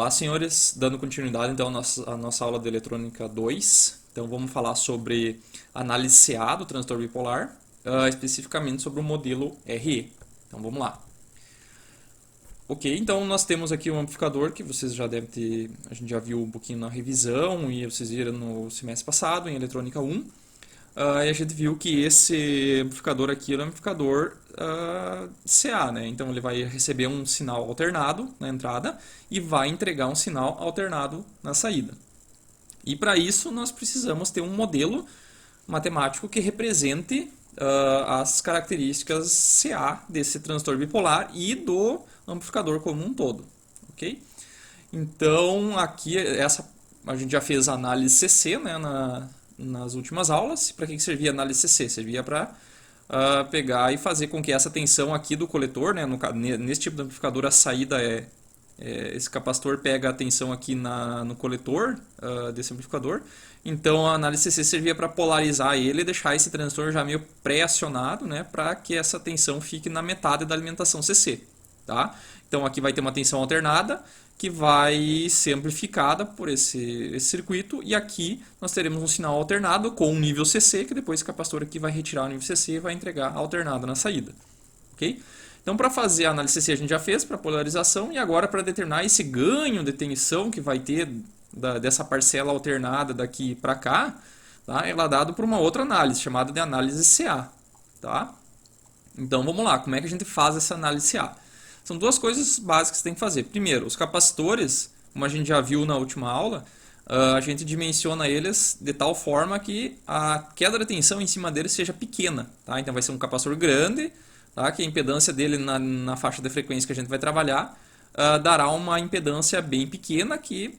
Olá, senhores, dando continuidade então à nossa aula de eletrônica 2. Então vamos falar sobre análise CA do transistor bipolar, especificamente sobre o modelo RE. Então vamos lá. Ok, então nós temos aqui um amplificador que vocês já devem ter, a gente já viu um pouquinho na revisão e vocês viram no semestre passado em eletrônica 1. E a gente viu que esse amplificador aqui é um amplificador CA, né? Então ele vai receber um sinal alternado na entrada e vai entregar um sinal alternado na saída. E para isso nós precisamos ter um modelo matemático que represente as características CA desse transistor bipolar e do amplificador como um todo, ok? Então aqui a gente já fez a análise CC, né, nas últimas aulas. Para que servia a análise CC? Servia para pegar e fazer com que essa tensão aqui do coletor, né, nesse tipo de amplificador a saída esse capacitor pega a tensão aqui no coletor desse amplificador. Então a análise CC servia para polarizar ele e deixar esse transistor já meio pré-acionado, né, para que essa tensão fique na metade da alimentação CC. Tá? Então aqui vai ter uma tensão alternada que vai ser amplificada por esse circuito, e aqui nós teremos um sinal alternado com um nível CC, que depois esse capacitor aqui vai retirar o nível CC e vai entregar alternado na saída. Okay? Então para fazer a análise CC a gente já fez para polarização, e agora para determinar esse ganho de tensão que vai ter dessa parcela alternada daqui para cá, tá? Ela é dado por uma outra análise, chamada de análise CA. Tá? Então vamos lá, como é que a gente faz essa análise CA? São duas coisas básicas que você tem que fazer. Primeiro, os capacitores, como a gente já viu na última aula, a gente dimensiona eles de tal forma que a queda de tensão em cima deles seja pequena. Tá? Então vai ser um capacitor grande, tá? Que a impedância dele na faixa de frequência que a gente vai trabalhar dará uma impedância bem pequena que,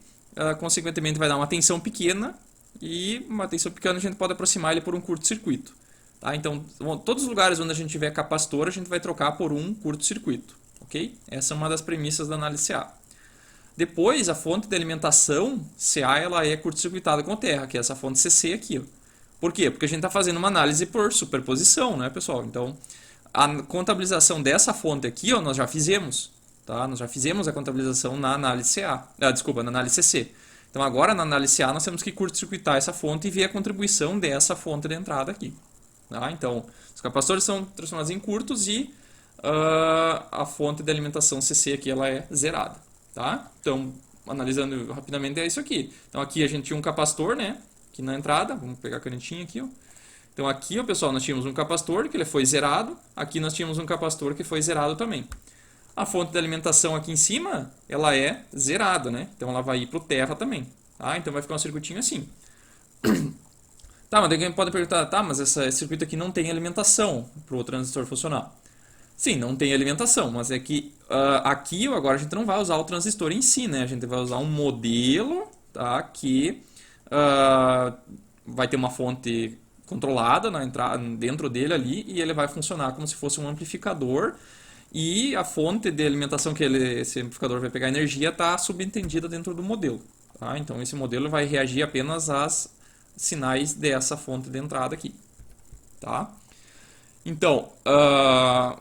consequentemente, vai dar uma tensão pequena, e uma tensão pequena a gente pode aproximar ele por um curto-circuito. Tá? Então, todos os lugares onde a gente tiver capacitor, a gente vai trocar por um curto-circuito. Okay? Essa é uma das premissas da análise CA. Depois, a fonte de alimentação CA ela é curto-circuitada com terra, que é essa fonte CC aqui. Ó. Por quê? Porque a gente está fazendo uma análise por superposição, né, pessoal? Então, a contabilização dessa fonte aqui, ó, nós já fizemos. Tá? Nós já fizemos a contabilização na análise CA. Na análise CC. Então, agora na análise CA nós temos que curto-circuitar essa fonte e ver a contribuição dessa fonte de entrada aqui. Tá? Então, os capacitores são transformados em curtos e a fonte de alimentação CC aqui ela é zerada, tá? Então, analisando rapidamente é isso aqui. Então aqui a gente tinha um capacitor, né, aqui na entrada, vamos pegar a canetinha aqui, ó. Então aqui, ó, pessoal, nós tínhamos um capacitor que ele foi zerado, aqui nós tínhamos um capacitor que foi zerado também. A fonte de alimentação aqui em cima, ela é zerada, né? Então ela vai ir para o terra também, tá? Então vai ficar um circuitinho assim. Tá, mas alguém pode perguntar, tá, mas esse circuito aqui não tem alimentação para o transistor funcionar. Sim, não tem alimentação, mas é que aqui agora a gente não vai usar o transistor em si, né? A gente vai usar um modelo, tá, que vai ter uma fonte controlada na entrada, dentro dele ali, e ele vai funcionar como se fosse um amplificador, e a fonte de alimentação que esse amplificador vai pegar energia está subentendida dentro do modelo. Tá? Então esse modelo vai reagir apenas aos sinais dessa fonte de entrada aqui. Tá? Então,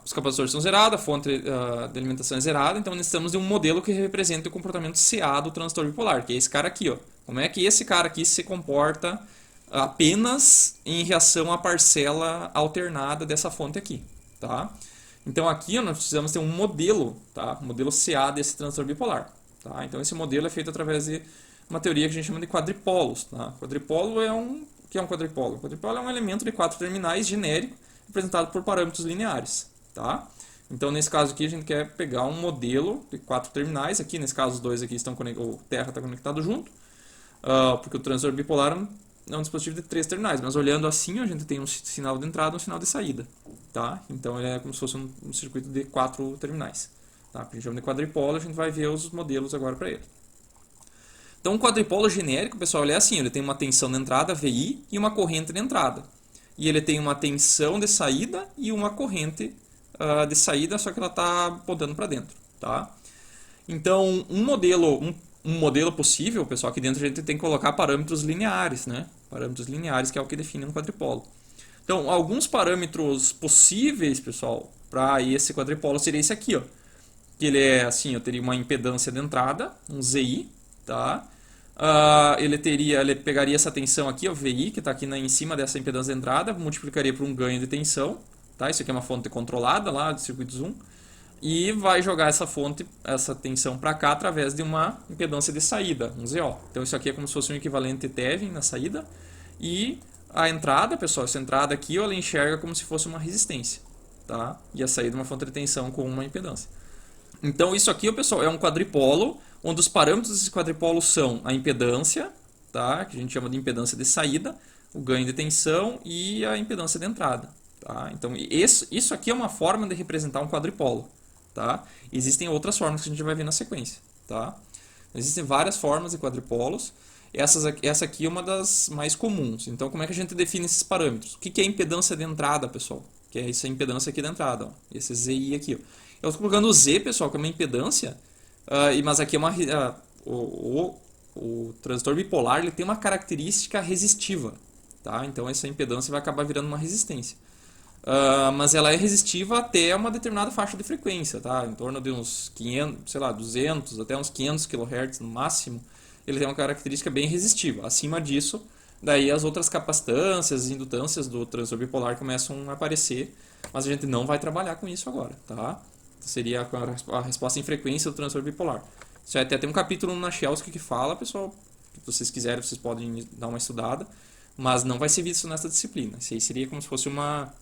os capacitores são zerados, a fonte de alimentação é zerada, então necessitamos de um modelo que represente o comportamento CA do transistor bipolar, que é esse cara aqui. Ó. Como é que esse cara aqui se comporta apenas em reação à parcela alternada dessa fonte aqui. Tá? Então aqui nós precisamos ter um modelo, tá? Um modelo CA desse transistor bipolar. Tá? Então esse modelo é feito através de uma teoria que a gente chama de quadripolos. Tá? Quadripolo o que é um quadripolo? O quadripolo é um elemento de 4 terminais genérico, representado por parâmetros lineares, tá? Então nesse caso aqui a gente quer pegar um modelo de 4 terminais, aqui nesse caso os dois aqui estão o terra está conectado junto, porque o transistor bipolar é um dispositivo de 3 terminais, mas olhando assim a gente tem um sinal de entrada e um sinal de saída, tá? Então ele é como se fosse um circuito de 4 terminais, tá? A gente chama de quadripolo, a gente vai ver os modelos agora para ele. Então um quadripolo genérico, pessoal, ele é assim, ele tem uma tensão de entrada VI e uma corrente de entrada. E ele tem uma tensão de saída e uma corrente de saída, só que ela está apontando para dentro. Tá? Então, um modelo possível, pessoal, aqui dentro a gente tem que colocar parâmetros lineares, né? Parâmetros lineares, que é o que define um quadripolo. Então, alguns parâmetros possíveis, pessoal, para esse quadripolo seria esse aqui, ó. que ele é assim, eu teria uma impedância de entrada, um ZI, tá? Ele pegaria essa tensão aqui, o VI, que está aqui em cima dessa impedância de entrada, multiplicaria por um ganho de tensão, tá? Isso aqui é uma fonte controlada lá de circuito Zoom, e vai jogar essa tensão para cá através de uma impedância de saída, um ZO. Então isso aqui é como se fosse um equivalente Thevenin na saída, e a entrada, pessoal, essa entrada aqui ela enxerga como se fosse uma resistência, tá? E a saída é uma fonte de tensão com uma impedância. Então isso aqui, pessoal, é um quadripolo, onde os parâmetros desse quadripolo são a impedância, tá? Que a gente chama de impedância de saída, o ganho de tensão e a impedância de entrada. Tá? Então isso aqui é uma forma de representar um quadripolo. Tá? Existem outras formas que a gente vai ver na sequência. Tá? Existem várias formas de quadripolos. Essa aqui é uma das mais comuns. Então como é que a gente define esses parâmetros? O que é impedância de entrada, pessoal? Que é essa impedância aqui da entrada. Ó. Esse ZI aqui. Ó. Eu estou colocando o Z, pessoal, que é uma impedância, mas aqui é uma, o transistor bipolar ele tem uma característica resistiva. Tá? Então essa impedância vai acabar virando uma resistência. Mas ela é resistiva até uma determinada faixa de frequência, tá? Em torno de uns 500, sei lá, 200 até uns 500 kHz no máximo, ele tem uma característica bem resistiva. Acima disso, daí as outras capacitâncias e indutâncias do transistor bipolar começam a aparecer, mas a gente não vai trabalhar com isso agora, tá? Seria a resposta em frequência do transistor bipolar. Isso até tem um capítulo na Shelsky que fala, pessoal, se vocês quiserem, vocês podem dar uma estudada, mas não vai ser visto nessa disciplina. Isso aí seria como se fosse uma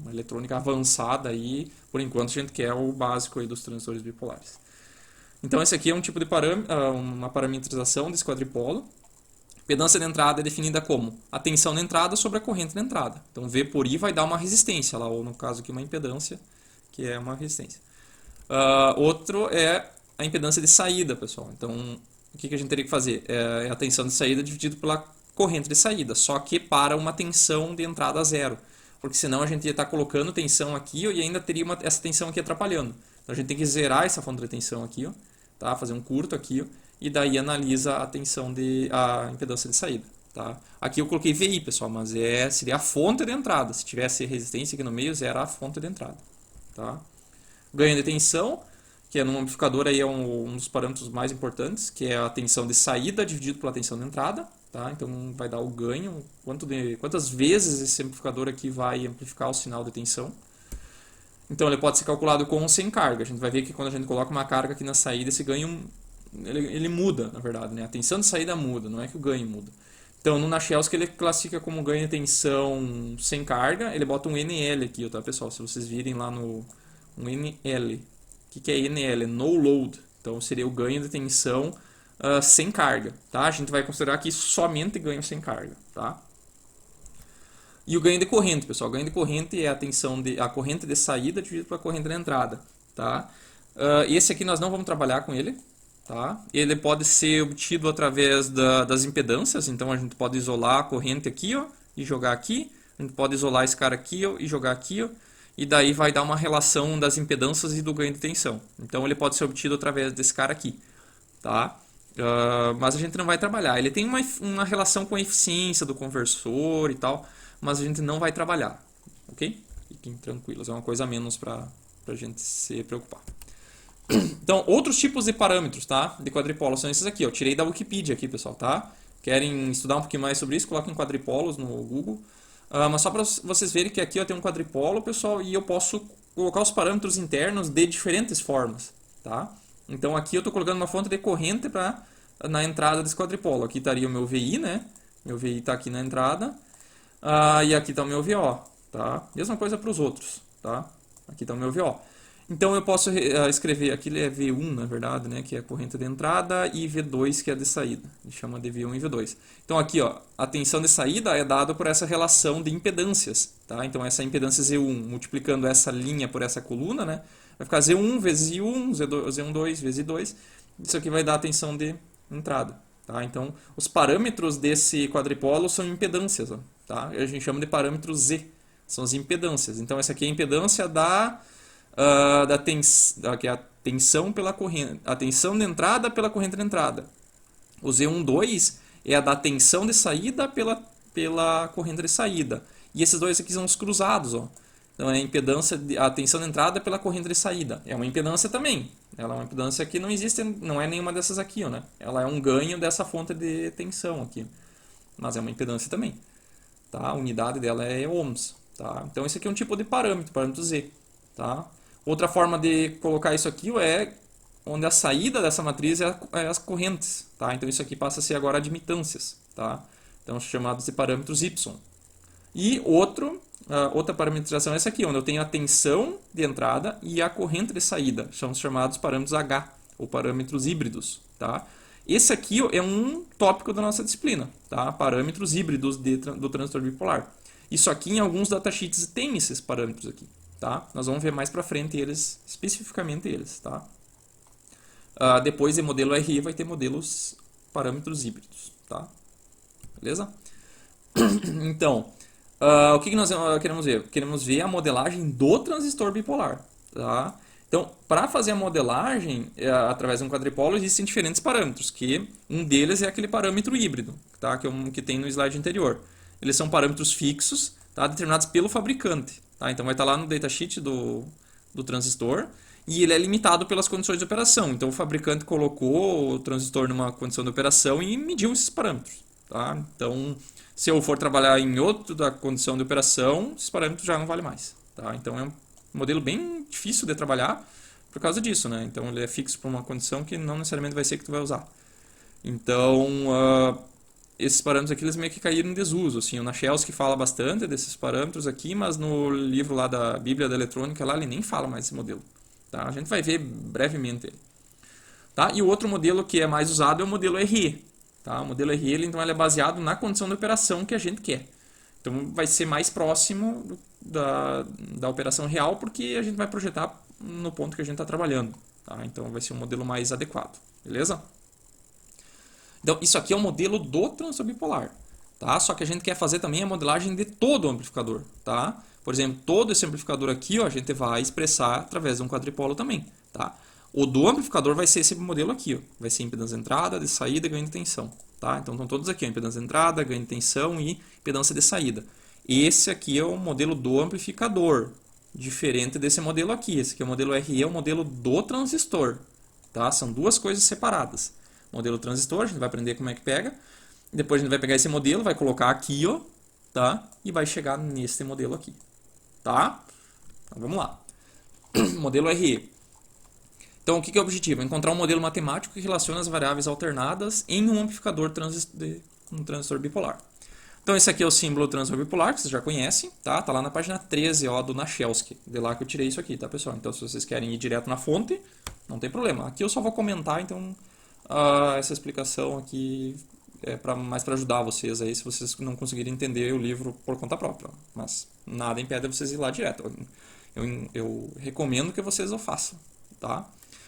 eletrônica avançada aí, por enquanto a gente quer o básico aí dos transistores bipolares. Então esse aqui é um tipo de uma parametrização desse quadripolo. Impedância de entrada é definida como a tensão de entrada sobre a corrente de entrada. Então V por I vai dar uma resistência lá, ou no caso aqui uma impedância, que é uma resistência. Outro é a impedância de saída, pessoal. Então o que a gente teria que fazer? É a tensão de saída dividido pela corrente de saída, só que para uma tensão de entrada zero. Porque senão a gente ia estar colocando tensão aqui e ainda teria essa tensão aqui atrapalhando. Então a gente tem que zerar essa fonte de tensão aqui, ó, tá? Fazer um curto aqui, ó, e daí analisa a impedância de saída. Tá? Aqui eu coloquei VI, pessoal, mas seria a fonte de entrada. Se tivesse resistência aqui no meio, zera a fonte de entrada. Tá? Ganho de tensão, que num amplificador aí é um dos parâmetros mais importantes, que é a tensão de saída dividido pela tensão de entrada. Tá? Então vai dar o ganho, quantas vezes esse amplificador aqui vai amplificar o sinal de tensão. Então ele pode ser calculado com ou sem carga. A gente vai ver que quando a gente coloca uma carga aqui na saída, esse ganho ele muda, na verdade. Né? A tensão de saída muda, não é que o ganho muda. Então no Nachelski ele classifica como ganho de tensão sem carga, ele bota um NL aqui, tá, pessoal? Se vocês virem lá no um NL. O que é NL? No load. Então seria o ganho de tensão sem carga, tá? A gente vai considerar aqui somente ganho sem carga, tá? E o ganho de corrente, pessoal. O ganho de corrente é a corrente de saída dividido pela corrente de entrada, tá? Esse aqui nós não vamos trabalhar com ele, tá? Ele pode ser obtido através das impedâncias, então a gente pode isolar a corrente aqui, ó, e jogar aqui. A gente pode isolar esse cara aqui, ó, e jogar aqui, ó, e daí vai dar uma relação das impedâncias e do ganho de tensão. Então ele pode ser obtido através desse cara aqui, tá? Mas a gente não vai trabalhar. Ele tem uma relação com a eficiência do conversor e tal, mas a gente não vai trabalhar, ok? Fiquem tranquilos, é uma coisa a menos para a gente se preocupar. Então, outros tipos de parâmetros, tá? De quadripolo são esses aqui, ó. Tirei da Wikipedia aqui, pessoal, tá? Querem estudar um pouquinho mais sobre isso? Coloquem quadripolos no Google. Mas só para vocês verem que aqui eu tenho um quadripolo, pessoal, e eu posso colocar os parâmetros internos de diferentes formas, tá? Então aqui eu estou colocando uma fonte de corrente na entrada desse quadripolo. Aqui estaria o meu VI, né? Meu VI está aqui na entrada. E aqui está o meu VO, tá? Mesma coisa para os outros, tá? Aqui está o meu VO. Então eu posso escrever, aqui é V1 na verdade, né, que é a corrente de entrada, e V2 que é a de saída. A gente chama de V1 e V2. Então aqui, ó, a tensão de saída é dada por essa relação de impedâncias, tá? Então essa impedância Z1 multiplicando essa linha por essa coluna, né, vai ficar Z1 vezes I1, Z12 vezes I2. Isso aqui vai dar a tensão de entrada, tá? Então os parâmetros desse quadripolo são impedâncias, ó, tá? A gente chama de parâmetro Z, são as impedâncias. Então essa aqui é a impedância que é a tensão pela corrente, a tensão de entrada pela corrente de entrada. O Z12 é a da tensão de saída pela corrente de saída. E esses dois aqui são os cruzados, ó. Então, é a impedância, a tensão de entrada pela corrente de saída. É uma impedância também. Ela é uma impedância que não existe, não é nenhuma dessas aqui, ó, né? Ela é um ganho dessa fonte de tensão aqui. Mas é uma impedância também. Tá? A unidade dela é ohms. Tá? Então, esse aqui é um tipo de parâmetro Z. Tá? Outra forma de colocar isso aqui é onde a saída dessa matriz é as correntes. Tá? Então, isso aqui passa a ser agora admitâncias. Tá? Então, chamados de parâmetros Y. E outra parametrização é essa aqui, onde eu tenho a tensão de entrada e a corrente de saída. São os chamados parâmetros H, ou parâmetros híbridos. Tá? Esse aqui é um tópico da nossa disciplina, tá? Parâmetros híbridos do transistor bipolar. Isso aqui em alguns datasheets tem esses parâmetros aqui. Tá? Nós vamos ver mais para frente eles, especificamente eles. Tá? Depois de modelo RE vai ter modelos parâmetros híbridos. Tá? Beleza? Então, o que nós queremos ver? Queremos ver a modelagem do transistor bipolar. Tá? Então, para fazer a modelagem através de um quadripolo, existem diferentes parâmetros, que um deles é aquele parâmetro híbrido, tá? que tem no slide anterior. Eles são parâmetros fixos, tá? Determinados pelo fabricante. Tá? Então, vai estar lá no datasheet do transistor, e ele é limitado pelas condições de operação. Então, o fabricante colocou o transistor numa condição de operação e mediu esses parâmetros. Tá? Então, se eu for trabalhar em outra condição de operação, esses parâmetros já não valem mais. Tá? Então, é um modelo bem difícil de trabalhar por causa disso, né? Então ele é fixo para uma condição que não necessariamente vai ser que tu vai usar. Então esses parâmetros aqui eles meio que caíram em desuso, assim. O Nachelski fala bastante desses parâmetros aqui, mas no livro lá da Bíblia da Eletrônica lá ele nem fala mais desse modelo. Tá? A gente vai ver brevemente ele. Tá? E o outro modelo que é mais usado é o modelo RE. Tá? O modelo RE então, ele é baseado na condição de operação que a gente quer. Então vai ser mais próximo da operação real, porque a gente vai projetar no ponto que a gente está trabalhando. Tá? Então vai ser um modelo mais adequado. Beleza? Então isso aqui é o modelo do transistor bipolar. Tá? Só que a gente quer fazer também a modelagem de todo o amplificador. Tá? Por exemplo, todo esse amplificador aqui ó, a gente vai expressar através de um quadripolo também. Tá? O do amplificador vai ser esse modelo aqui. Ó. Vai ser impedância de entrada, de saída e ganho de tensão. Tá? Então estão todos aqui, ó, impedância de entrada, ganho de tensão e impedância de saída. Esse aqui é o modelo do amplificador, diferente desse modelo aqui. Esse aqui é o modelo RE, é o modelo do transistor. Tá? São duas coisas separadas. Modelo transistor, a gente vai aprender como é que pega. Depois a gente vai pegar esse modelo, vai colocar aqui, ó, tá? E vai chegar nesse modelo aqui. Tá? Então vamos lá. Modelo RE. Então, o que é o objetivo? Encontrar um modelo matemático que relaciona as variáveis alternadas em um amplificador um transistor bipolar. Então, esse aqui é o símbolo do transistor bipolar, que vocês já conhecem, tá? Tá lá na página 13, ó, do Nachelski. De lá que eu tirei isso aqui, tá, pessoal? Então, se vocês querem ir direto na fonte, não tem problema. Aqui eu só vou comentar, então, essa explicação aqui é mais para ajudar vocês aí, se vocês não conseguirem entender o livro por conta própria. Mas nada impede vocês ir lá direto. Eu recomendo que vocês o façam, tá?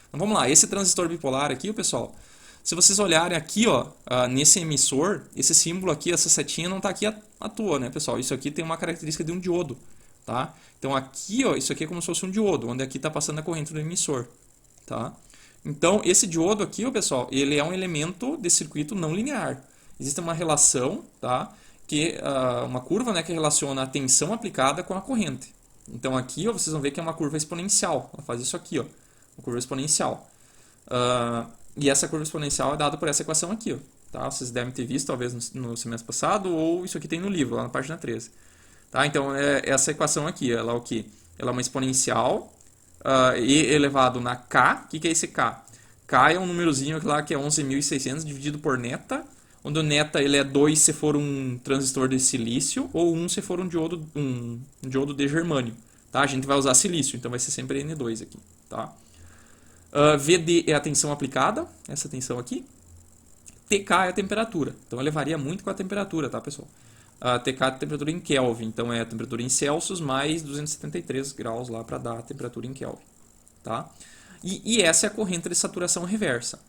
Então vamos lá, esse transistor bipolar aqui, pessoal, se vocês olharem aqui, ó, nesse emissor, esse símbolo aqui, essa setinha não está aqui à toa, né, pessoal? Isso aqui tem uma característica de um diodo, tá? Então aqui, ó, isso aqui é como se fosse um diodo, onde aqui está passando a corrente do emissor, tá? Então esse diodo aqui, ó, pessoal, ele é um elemento de circuito não linear. Existe uma relação, tá? Uma curva, né, que relaciona a tensão aplicada com a corrente. Então aqui, ó, vocês vão ver que é uma curva exponencial. Ela faz isso aqui, ó. Uma curva exponencial. E essa curva exponencial é dada por essa equação aqui. Ó, tá? Vocês devem ter visto, talvez, no semestre passado, ou isso aqui tem no livro, lá na página 13. Tá? Então, essa equação aqui, ela é o quê? Ela é uma exponencial e elevado na K. O que é esse K? K é um númerozinho lá que é 11.600 dividido por neta, onde o neta ele é 2 se for um transistor de silício, ou 1 se for um diodo de germânio. Tá? A gente vai usar silício, então vai ser sempre N2 aqui. Tá? VD é a tensão aplicada, essa tensão aqui. TK é a temperatura, então ele varia muito com a temperatura, tá, pessoal? TK é a temperatura em Kelvin, então é a temperatura em Celsius mais 273 graus lá para dar a temperatura em Kelvin, tá? E essa é a corrente de saturação reversa.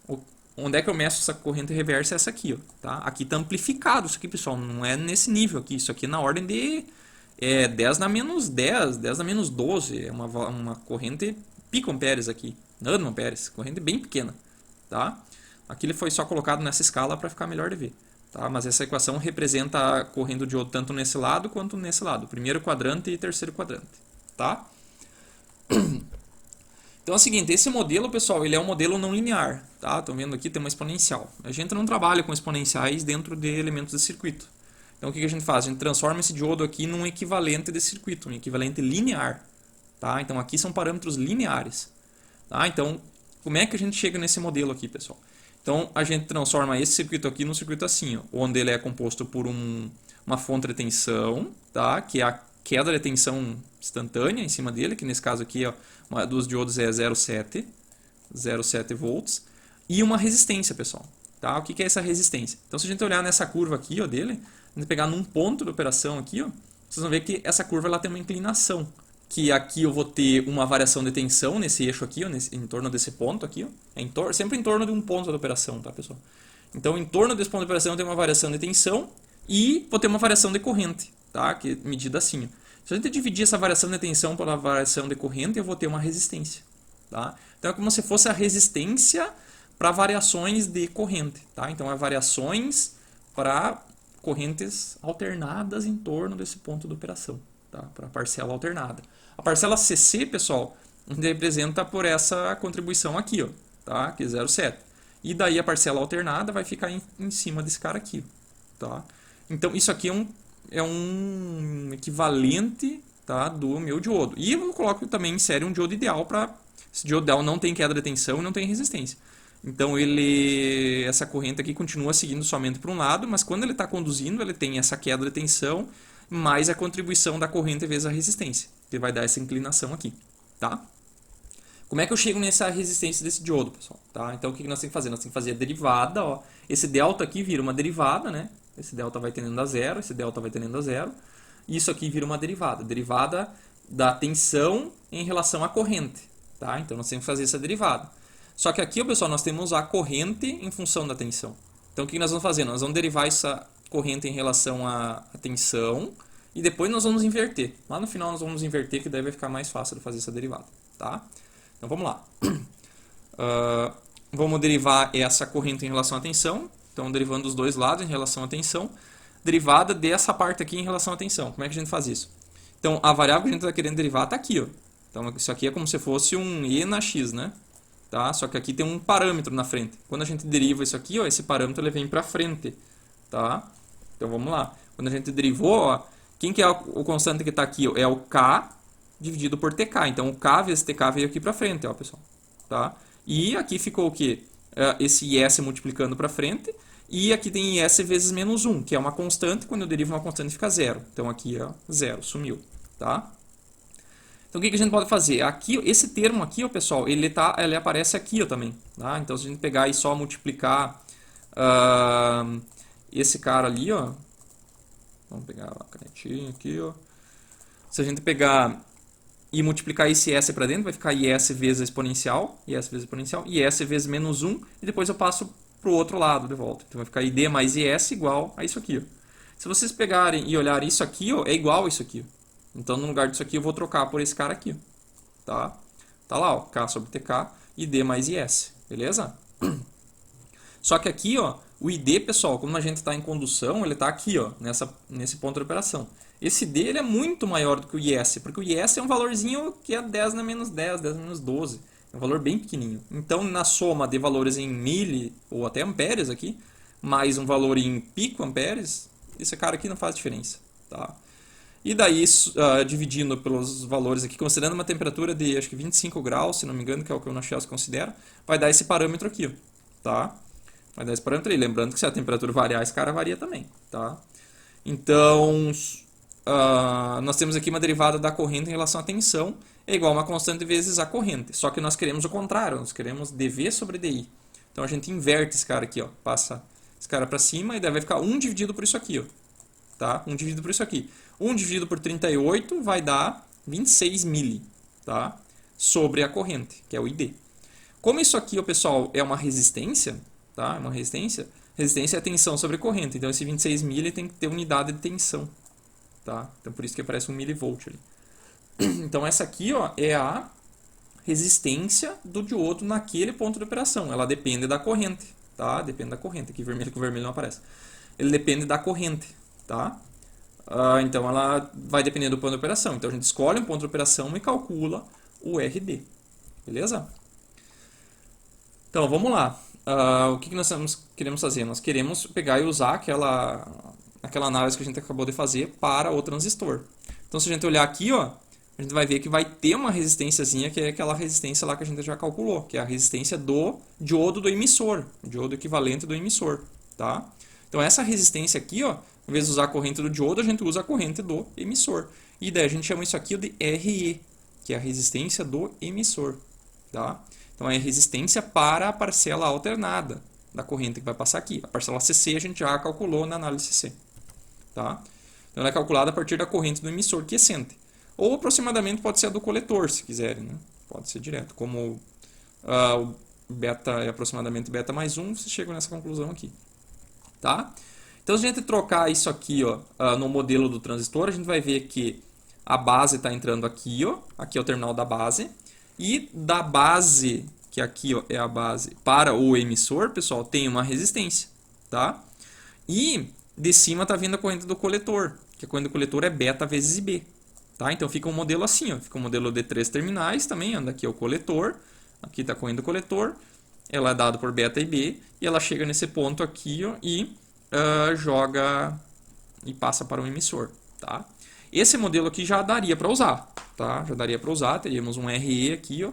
Onde é que eu meço essa corrente reversa? É essa aqui, ó, tá? Aqui está amplificado isso aqui, pessoal, não é nesse nível aqui, isso aqui é na ordem de 10 na menos 10, 10 na menos 12, é uma corrente picoamperes aqui, nanoamperes, corrente bem pequena, tá? Aqui ele foi só colocado nessa escala para ficar melhor de ver, tá? Mas essa equação representa a corrente do diodo tanto nesse lado quanto nesse lado, primeiro quadrante e terceiro quadrante, tá? Então é o seguinte, esse modelo, pessoal, ele é um modelo não linear, tá? Estão vendo aqui, tem uma exponencial. A gente não trabalha com exponenciais dentro de elementos de circuito. Então o que a gente faz? A gente transforma esse diodo aqui num equivalente de circuito, um equivalente linear, tá? Então aqui são parâmetros lineares, tá? Então, como é que a gente chega nesse modelo aqui, pessoal? Então a gente transforma esse circuito aqui num circuito assim, ó, onde ele é composto por uma fonte de tensão, tá? Que é a queda de tensão instantânea em cima dele, que nesse caso aqui, ó, uma dos diodos é 0,7 volts, e uma resistência, pessoal. Tá? O que é essa resistência? Então, se a gente olhar nessa curva aqui, ó, dele, a gente pegar num ponto de operação aqui, ó, vocês vão ver que essa curva ela tem uma inclinação, que aqui eu vou ter uma variação de tensão nesse eixo aqui, ó, em torno desse ponto aqui, ó, sempre em torno de um ponto de operação, tá, pessoal? Então, em torno desse ponto de operação tem uma variação de tensão e vou ter uma variação de corrente, tá? Que é medida assim, ó. Se a gente dividir essa variação de tensão pela variação de corrente, eu vou ter uma resistência, tá? Então é como se fosse a resistência para variações de corrente, tá? Então é variações para correntes alternadas em torno desse ponto de operação, tá? Para a parcela alternada. A parcela CC, pessoal, a gente representa por essa contribuição aqui, ó, tá? Que é 0,7. E daí a parcela alternada vai ficar em cima desse cara aqui, tá? Então isso aqui é um equivalente, tá, do meu diodo. E eu coloco também em série um diodo ideal para esse diodo ideal não tem queda de tensão e não tem resistência. Então essa corrente aqui continua seguindo somente para um lado, mas quando ele está conduzindo ele tem essa queda de tensão mais a contribuição da corrente vezes a resistência, que vai dar essa inclinação aqui, tá? Como é que eu chego nessa resistência desse diodo, pessoal? Tá? Então o que nós temos que fazer? Nós temos que fazer a derivada, ó. Esse delta aqui vira uma derivada, né? Esse delta vai tendendo a zero, esse delta vai tendendo a zero. E isso aqui vira uma derivada. Derivada da tensão em relação à corrente. Tá? Então nós temos que fazer essa derivada. Só que aqui, pessoal, nós temos a corrente em função da tensão. Então o que nós vamos fazer? Nós vamos derivar essa corrente em relação à tensão e depois nós vamos inverter. Lá no final nós vamos inverter, que daí vai ficar mais fácil de fazer essa derivada. Tá? Então vamos lá. Vamos derivar essa corrente em relação à tensão. Então derivando os dois lados em relação à tensão. Derivada dessa parte aqui em relação à tensão. Como é que a gente faz isso? Então a variável que a gente está querendo derivar está aqui, ó. Então isso aqui é como se fosse um e na x, né? Tá? Só que aqui tem um parâmetro na frente. Quando a gente deriva isso aqui, ó, esse parâmetro ele vem para frente. Tá? Então vamos lá. Quando a gente derivou, ó, quem que é o constante que está aqui? Ó? É o k dividido por tk. Então o k vezes tk veio aqui para frente, ó, pessoal. Tá? E aqui ficou o quê? Esse is multiplicando para frente. E aqui tem is vezes menos 1, que é uma constante. Quando eu derivo uma constante fica zero. Então aqui é zero, sumiu. Tá? Então o que a gente pode fazer? Aqui, esse termo aqui, ó, pessoal, ele aparece aqui, ó, também. Tá? Então se a gente pegar e só multiplicar esse cara ali, ó. Vamos pegar a canetinha aqui, ó. Se a gente pegar e multiplicar esse s para dentro, vai ficar is vezes exponencial, is vezes menos 1, e depois eu passo para o outro lado de volta. Então vai ficar id mais is igual a isso aqui, ó. Se vocês pegarem e olharem isso aqui, ó, é igual a isso aqui, ó. Então no lugar disso aqui eu vou trocar por esse cara aqui, ó. Tá? Tá lá, ó, k sobre tk, id mais is, beleza? Só que aqui, ó, o id, pessoal, como a gente está em condução, ele está aqui, ó, nesse ponto de operação. Esse d ele é muito maior do que o is, porque o is é um valorzinho que é 10 na menos 10, 10 na menos 12. É um valor bem pequenininho. Então, na soma de valores em mili ou até amperes aqui, mais um valor em pico amperes, esse cara aqui não faz diferença. Tá? E daí, dividindo pelos valores aqui, considerando uma temperatura de acho que 25 graus, se não me engano, que é o que o Nachios considera, vai dar esse parâmetro aqui. Ó, tá? Vai dar esse parâmetro aí. Lembrando que se a temperatura variar, esse cara varia também. Tá? Então, nós temos aqui uma derivada da corrente em relação à tensão, é igual a uma constante vezes a corrente. Só que nós queremos o contrário, nós queremos dv sobre di. Então a gente inverte esse cara aqui, ó, passa esse cara para cima e daí vai ficar 1 dividido por isso aqui. Ó, tá? 1 dividido por isso aqui. 1 dividido por 38 vai dar 26 mili, tá? Sobre a corrente, que é o id. Como isso aqui, ó, pessoal, é uma resistência, tá? É uma resistência. Resistência é tensão sobre corrente. Então esse 26 mili tem que ter unidade de tensão. Tá? Então por isso que aparece 1 milivolt ali. Então essa aqui, ó, é a resistência do diodo naquele ponto de operação. Ela depende da corrente. Tá? Depende da corrente. Aqui vermelho, que o vermelho não aparece. Ele depende da corrente. Tá? Então ela vai depender do ponto de operação. Então a gente escolhe um ponto de operação e calcula o RD. Beleza? Então vamos lá. O que nós queremos fazer? Nós queremos pegar e usar aquela análise que a gente acabou de fazer para o transistor. Então se a gente olhar aqui, ó, a gente vai ver que vai ter uma resistênciazinha, que é aquela resistência lá que a gente já calculou, que é a resistência do diodo do emissor, o diodo equivalente do emissor, tá? Então essa resistência aqui, ó, em vez de usar a corrente do diodo, a gente usa a corrente do emissor. E daí a gente chama isso aqui de RE, que é a resistência do emissor, tá? Então é a resistência para a parcela alternada da corrente que vai passar aqui. A parcela CC a gente já calculou na análise CC, tá? Então ela é calculada a partir da corrente do emissor quiescente. Ou aproximadamente pode ser a do coletor, se quiserem, né? Pode ser direto. Como o beta é aproximadamente beta mais 1, vocês chegam nessa conclusão aqui. Tá? Então, se a gente trocar isso aqui, ó, no modelo do transistor, a gente vai ver que a base está entrando aqui, ó, aqui é o terminal da base, e da base, que aqui ó, é a base, para o emissor, pessoal, tem uma resistência. Tá? E de cima está vindo a corrente do coletor, que a corrente do coletor é beta vezes IB. Tá? Então fica um modelo assim, ó. Fica um modelo de 3 terminais também, anda aqui é o coletor, aqui está a corrente do coletor, ela é dada por beta e B, e ela chega nesse ponto aqui, ó, e joga e passa para o emissor. Tá? Esse modelo aqui já daria para usar, tá? Já daria para usar, teríamos um RE aqui, ó.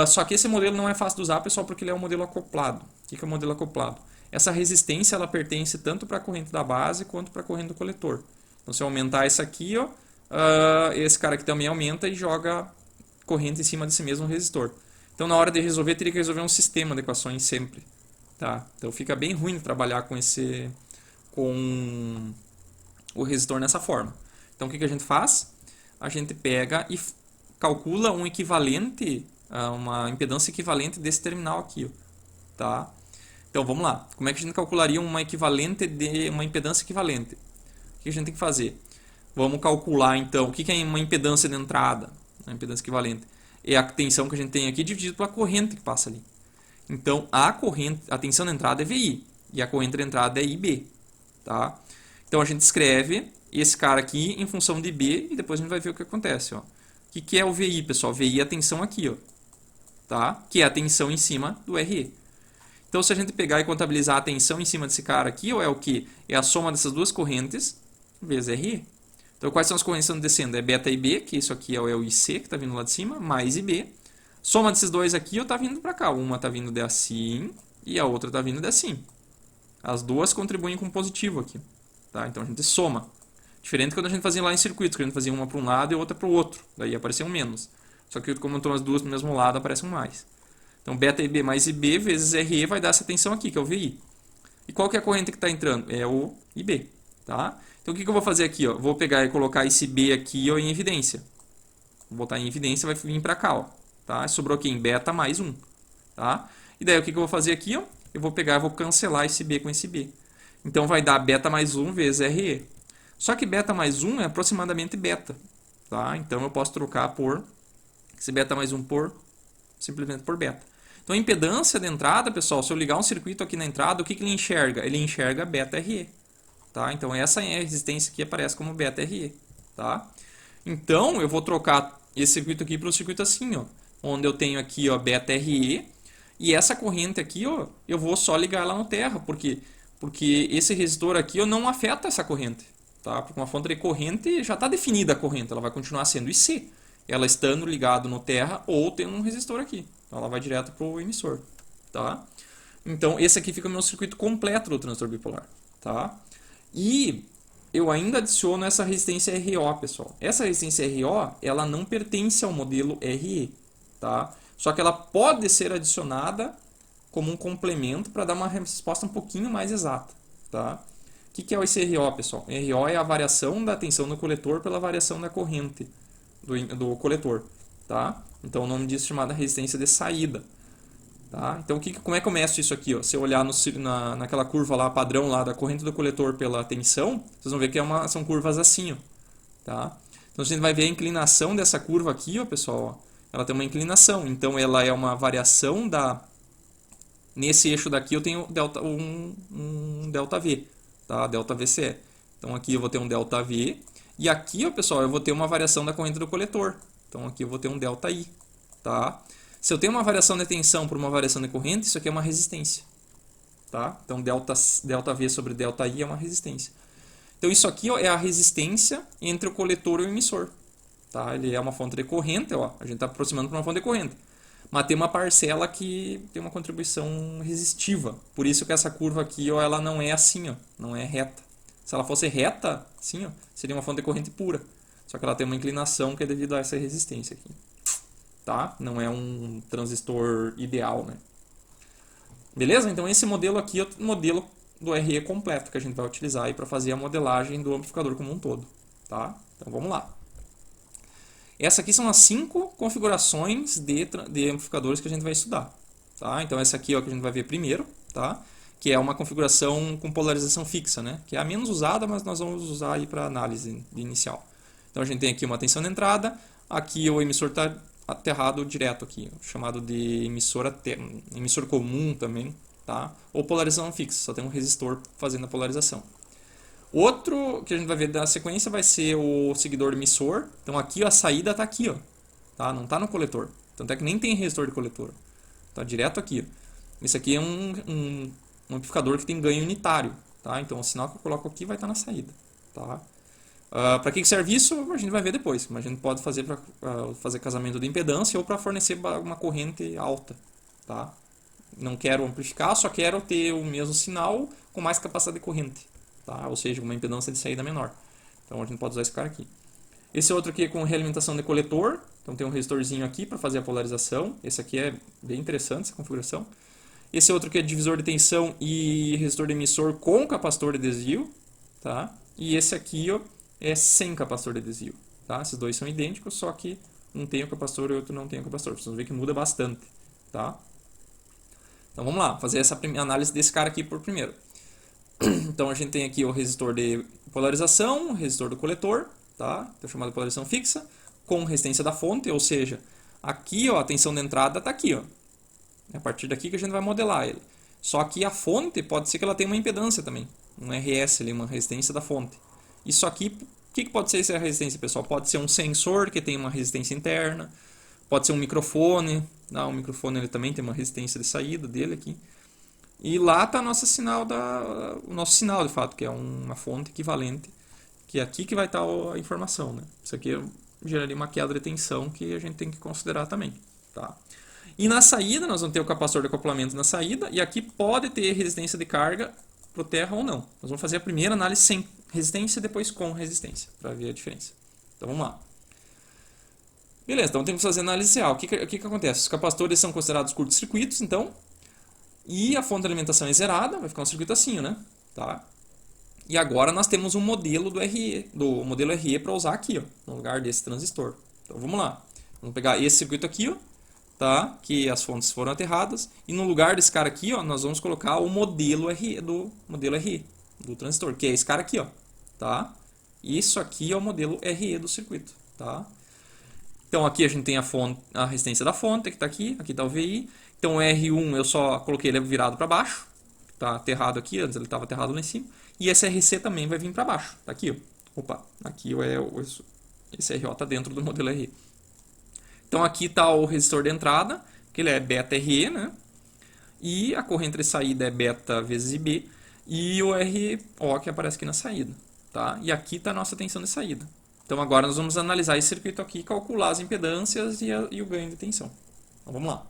Só que esse modelo não é fácil de usar, pessoal, porque ele é um modelo acoplado. O que é o modelo acoplado? Essa resistência ela pertence tanto para a corrente da base quanto para a corrente do coletor. Então, se eu aumentar isso aqui, ó, esse cara aqui também aumenta e joga corrente em cima desse mesmo resistor. Então, na hora de resolver, teria que resolver um sistema de equações sempre. Tá? Então, fica bem ruim trabalhar com o resistor nessa forma. Então, o que a gente faz? A gente pega e calcula um equivalente, uma impedância equivalente desse terminal aqui. Ó. Tá? Então, vamos lá. Como é que a gente calcularia uma impedância equivalente? O que a gente tem que fazer? Vamos calcular, então, o que é uma impedância de entrada? Uma impedância equivalente. É a tensão que a gente tem aqui dividido pela corrente que passa ali. Então, a tensão de entrada é VI e a corrente de entrada é IB. Tá? Então, a gente escreve esse cara aqui em função de B e depois a gente vai ver o que acontece. Ó. O que é o VI, pessoal? VI é a tensão aqui, ó. Tá? Que é a tensão em cima do RE. Então, se a gente pegar e contabilizar a tensão em cima desse cara aqui, ó, é o que? É a soma dessas duas correntes vezes RE. Então, quais são as correntes que estão descendo? É beta e B, que isso aqui é o IC, que está vindo lá de cima, mais IB. Soma desses dois aqui, está vindo para cá. Uma está vindo de assim e a outra está vindo de assim. As duas contribuem com positivo aqui. Tá? Então, a gente soma. Diferente quando a gente fazia lá em circuitos, que a gente fazia uma para um lado e outra para o outro. Daí aparecia um menos. Só que como estão as duas no mesmo lado, aparece um mais. Então, beta IB mais IB vezes RE vai dar essa tensão aqui, que é o VI. E qual que é a corrente que está entrando? É o IB. Tá? Então, o que eu vou fazer aqui? Ó? Vou pegar e colocar esse B aqui ó, em evidência. Vou botar em evidência, vai vir para cá. Ó, tá? Sobrou aqui em beta mais 1. Tá? E daí, o que eu vou fazer aqui? Ó? Eu vou pegar e vou cancelar esse B com esse B. Então, vai dar beta mais 1 vezes RE. Só que beta mais 1 é aproximadamente beta. Tá? Então, eu posso trocar por esse beta mais 1 simplesmente por beta. Então, a impedância de entrada, pessoal, se eu ligar um circuito aqui na entrada, o que ele enxerga? Ele enxerga beta RE. Tá? Então, essa é a resistência que aparece como beta RE. Tá? Então, eu vou trocar esse circuito aqui para o circuito assim, ó, onde eu tenho aqui ó, beta RE, e essa corrente aqui ó, eu vou só ligar ela no terra, porque esse resistor aqui ó, não afeta essa corrente. Tá? Porque uma fonte de corrente já está definida a corrente, ela vai continuar sendo IC, ela estando ligado no terra ou tendo um resistor aqui. Então, ela vai direto para o emissor. Tá? Então, esse aqui fica o meu circuito completo do transistor bipolar. Tá? E eu ainda adiciono essa resistência RO, pessoal. Essa resistência RO, ela não pertence ao modelo RE, tá? Só que ela pode ser adicionada como um complemento para dar uma resposta um pouquinho mais exata, tá? O que é esse RO, pessoal? RO é a variação da tensão do coletor pela variação da corrente do coletor, tá? Então, o nome disso é chamada resistência de saída. Tá? Então, como é que eu meço isso aqui? Ó? Se eu olhar naquela curva lá, padrão lá da corrente do coletor pela tensão, vocês vão ver que são curvas assim. Ó, tá? Então, a gente vai ver a inclinação dessa curva aqui, ó, pessoal. Ó, ela tem uma inclinação. Então, ela é uma variação Nesse eixo daqui eu tenho um ΔV, tá? ΔVCE. Então aqui eu vou ter um ΔV. E aqui, ó, pessoal, eu vou ter uma variação da corrente do coletor. Então aqui eu vou ter um ΔI. Tá? Se eu tenho uma variação de tensão por uma variação de corrente, isso aqui é uma resistência. Tá? Então ΔV sobre ΔI é uma resistência. Então isso aqui, ó, é a resistência entre o coletor e o emissor. Tá? Ele é uma fonte de corrente, ó, a gente está aproximando para uma fonte de corrente. Mas tem uma parcela que tem uma contribuição resistiva. Por isso que essa curva aqui, ó, ela não é assim, ó, não é reta. Se ela fosse reta, assim, ó, seria uma fonte de corrente pura. Só que ela tem uma inclinação que é devido a essa resistência aqui. Tá? Não é um transistor ideal, né? Beleza? Então esse modelo aqui é o modelo do RE completo que a gente vai utilizar para fazer a modelagem do amplificador como um todo. Tá? Então vamos lá. Essas aqui são as 5 configurações de amplificadores que a gente vai estudar. Tá? Então essa aqui é o que a gente vai ver primeiro, tá? Que é uma configuração com polarização fixa, né? Que é a menos usada, mas nós vamos usar aí para análise inicial. Então a gente tem aqui uma tensão de entrada, aqui o emissor está aterrado direto aqui, chamado de emissor comum também, tá? Ou polarização fixa, só tem um resistor fazendo a polarização. Outro que a gente vai ver da sequência vai ser o seguidor emissor. Então aqui ó, a saída está aqui, ó, tá? Não está no coletor. Tanto é que nem tem resistor de coletor. Está direto aqui. Esse aqui é um amplificador que tem ganho unitário. Tá? Então o sinal que eu coloco aqui vai estar na saída. Tá? Para que serve isso? A gente vai ver depois. Mas a gente pode fazer para fazer casamento de impedância ou para fornecer uma corrente alta. Tá? Não quero amplificar, só quero ter o mesmo sinal com mais capacidade de corrente. Tá? Ou seja, uma impedância de saída menor. Então a gente pode usar esse cara aqui. Esse outro aqui é com realimentação de coletor. Então tem um resistorzinho aqui para fazer a polarização. Esse aqui é bem interessante, essa configuração. Esse outro aqui é divisor de tensão e resistor de emissor com capacitor de desvio. Tá? E esse aqui ó, é sem capacitor de desvio. Tá? Esses dois são idênticos, só que um tem o capacitor e o outro não tem o capacitor. Vocês vão ver que muda bastante. Tá? Então vamos lá, fazer essa análise desse cara aqui por primeiro. Então a gente tem aqui o resistor de polarização, o resistor do coletor, tá? Então chamado de polarização fixa, com resistência da fonte, ou seja, aqui ó, a tensão de entrada está aqui, ó. É a partir daqui que a gente vai modelar ele. Só que a fonte pode ser que ela tenha uma impedância também, um RS ali, uma resistência da fonte. Isso aqui, o que pode ser essa resistência, pessoal? Pode ser um sensor que tem uma resistência interna, pode ser um microfone, o microfone ele também tem uma resistência de saída dele aqui. E lá está o nosso sinal, de fato, que é uma fonte equivalente, que é aqui que vai estar a informação. Né? Isso aqui geraria uma queda de tensão que a gente tem que considerar também. Tá? E na saída, nós vamos ter o capacitor de acoplamento na saída, e aqui pode ter resistência de carga para o terra ou não. Nós vamos fazer a primeira análise sem resistência e depois com resistência, para ver a diferença. Então vamos lá. Beleza, então temos que fazer análise real. O que acontece? Os capacitores são considerados curtos-circuitos, então... E a fonte de alimentação é zerada, vai ficar um circuito assim, né? Tá? E agora nós temos um modelo do modelo RE para usar aqui, ó, no lugar desse transistor. Então vamos lá. Vamos pegar esse circuito aqui, ó, tá? Que as fontes foram aterradas. E no lugar desse cara aqui, ó, nós vamos colocar o modelo RE do transistor, que é esse cara aqui, ó, tá? Isso aqui é o modelo RE do circuito, tá? Então aqui a gente tem a resistência da fonte, que está aqui está o VI. Então o R1 eu só coloquei ele virado para baixo, está aterrado aqui, antes ele estava aterrado lá em cima. E esse RC também vai vir para baixo, tá aqui, ó. Opa, aqui esse RO está dentro do modelo RE. Então aqui está o resistor de entrada, que ele é beta RE, né? E a corrente de saída é beta vezes IB, e o RO que aparece aqui na saída, tá? E aqui está a nossa tensão de saída. Então agora nós vamos analisar esse circuito aqui, calcular as impedâncias e o ganho de tensão. Então vamos lá.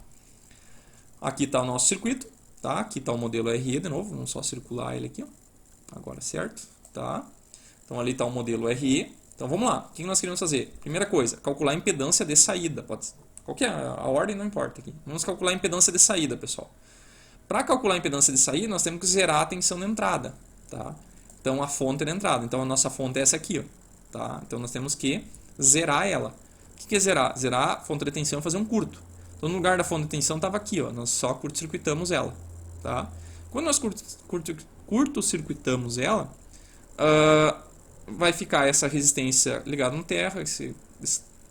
Aqui está o nosso circuito, tá? Aqui está o modelo RE de novo, vamos só circular ele aqui, ó. Agora certo, tá? Então ali está o modelo RE. Então vamos lá, o que nós queremos fazer? Primeira coisa, calcular a impedância de saída. Qualquer a ordem não importa aqui. Vamos calcular a impedância de saída, pessoal. Para calcular a impedância de saída, nós temos que zerar a tensão de entrada, tá? Então a fonte de entrada. Então a nossa fonte é essa aqui, ó. Tá? Então nós temos que zerar ela. O que é zerar? Zerar a fonte de tensão é fazer um curto. Então no lugar da fonte de tensão estava aqui, ó, nós só curto-circuitamos ela. Tá? Quando nós curto-circuitamos ela, vai ficar essa resistência ligada no terra, esses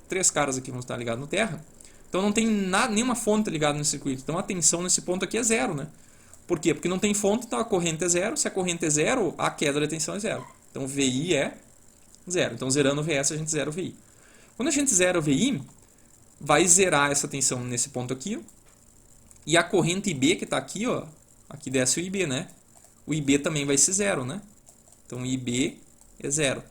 3 caras aqui vão estar ligados no terra. Então não tem nenhuma fonte ligada no circuito. Então a tensão nesse ponto aqui é zero. Né? Por quê? Porque não tem fonte, então a corrente é zero. Se a corrente é zero, a queda de tensão é zero. Então VI é 0. Então zerando o VS a gente zera o VI. Quando a gente zera o VI, vai zerar essa tensão nesse ponto aqui, ó. E a corrente IB que está aqui, ó, aqui desce o IB, né? O IB também vai ser 0, né? Então o IB é 0.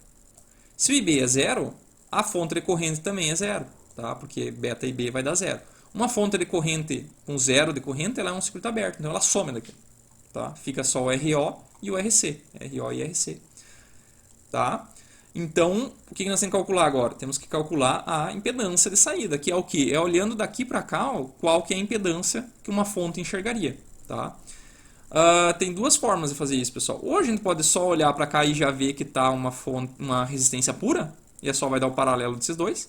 Se o IB é 0, a fonte de corrente também é 0, tá? Porque beta IB vai dar 0. Uma fonte de corrente com 0 de corrente, ela é um circuito aberto, então ela some daqui, tá? Fica só o RO e o RC, RO e RC, tá? Então, o que nós temos que calcular agora? Temos que calcular a impedância de saída, que é o quê? É olhando daqui para cá, ó, qual que é a impedância que uma fonte enxergaria, tá? Tem duas formas de fazer isso, pessoal. Ou a gente pode só olhar para cá e já ver que está uma resistência pura, e é só vai dar o paralelo desses dois.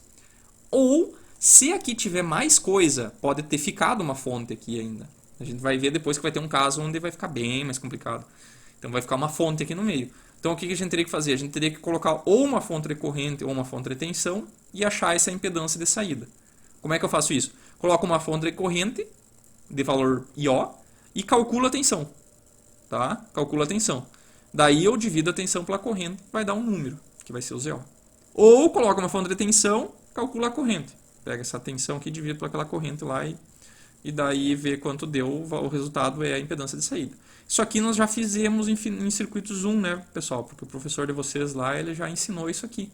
Ou, se aqui tiver mais coisa, pode ter ficado uma fonte aqui ainda. A gente vai ver depois que vai ter um caso onde vai ficar bem mais complicado. Então vai ficar uma fonte aqui no meio. Então o que a gente teria que fazer? A gente teria que colocar ou uma fonte de corrente ou uma fonte de tensão e achar essa impedância de saída. Como é que eu faço isso? Coloco uma fonte de corrente de valor IO e calculo a tensão, tá? Calculo a tensão. Daí eu divido a tensão pela corrente, vai dar um número, que vai ser o ZO. Ou coloco uma fonte de tensão, calculo a corrente. Pega essa tensão aqui e divide por aquela corrente lá e daí vê quanto deu, o resultado é a impedância de saída. Isso aqui nós já fizemos em circuito Zoom, né, pessoal? Porque o professor de vocês lá, ele já ensinou isso aqui.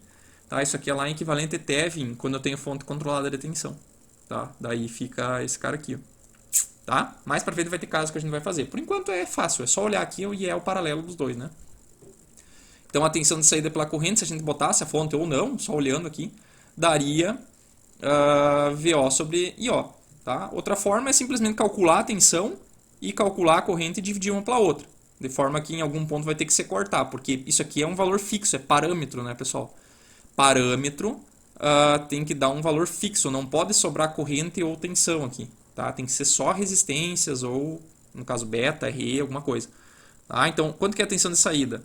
Tá? Isso aqui é lá em equivalente TEVIN, quando eu tenho fonte controlada de tensão. Tá? Daí fica esse cara aqui, ó. Tá? Mais pra frente vai ter casos que a gente vai fazer. Por enquanto é fácil, é só olhar aqui e é o paralelo dos dois, né? Então a tensão de saída pela corrente, se a gente botasse a fonte ou não, só olhando aqui, daria VO sobre IO. Tá? Outra forma é simplesmente calcular a tensão e calcular a corrente e dividir uma pela outra. De forma que em algum ponto vai ter que se cortar, porque isso aqui é um valor fixo, é parâmetro, né, pessoal? Parâmetro tem que dar um valor fixo, não pode sobrar corrente ou tensão aqui. Tá? Tem que ser só resistências ou, no caso, beta, RE, alguma coisa. Tá? Então, quanto que é a tensão de saída?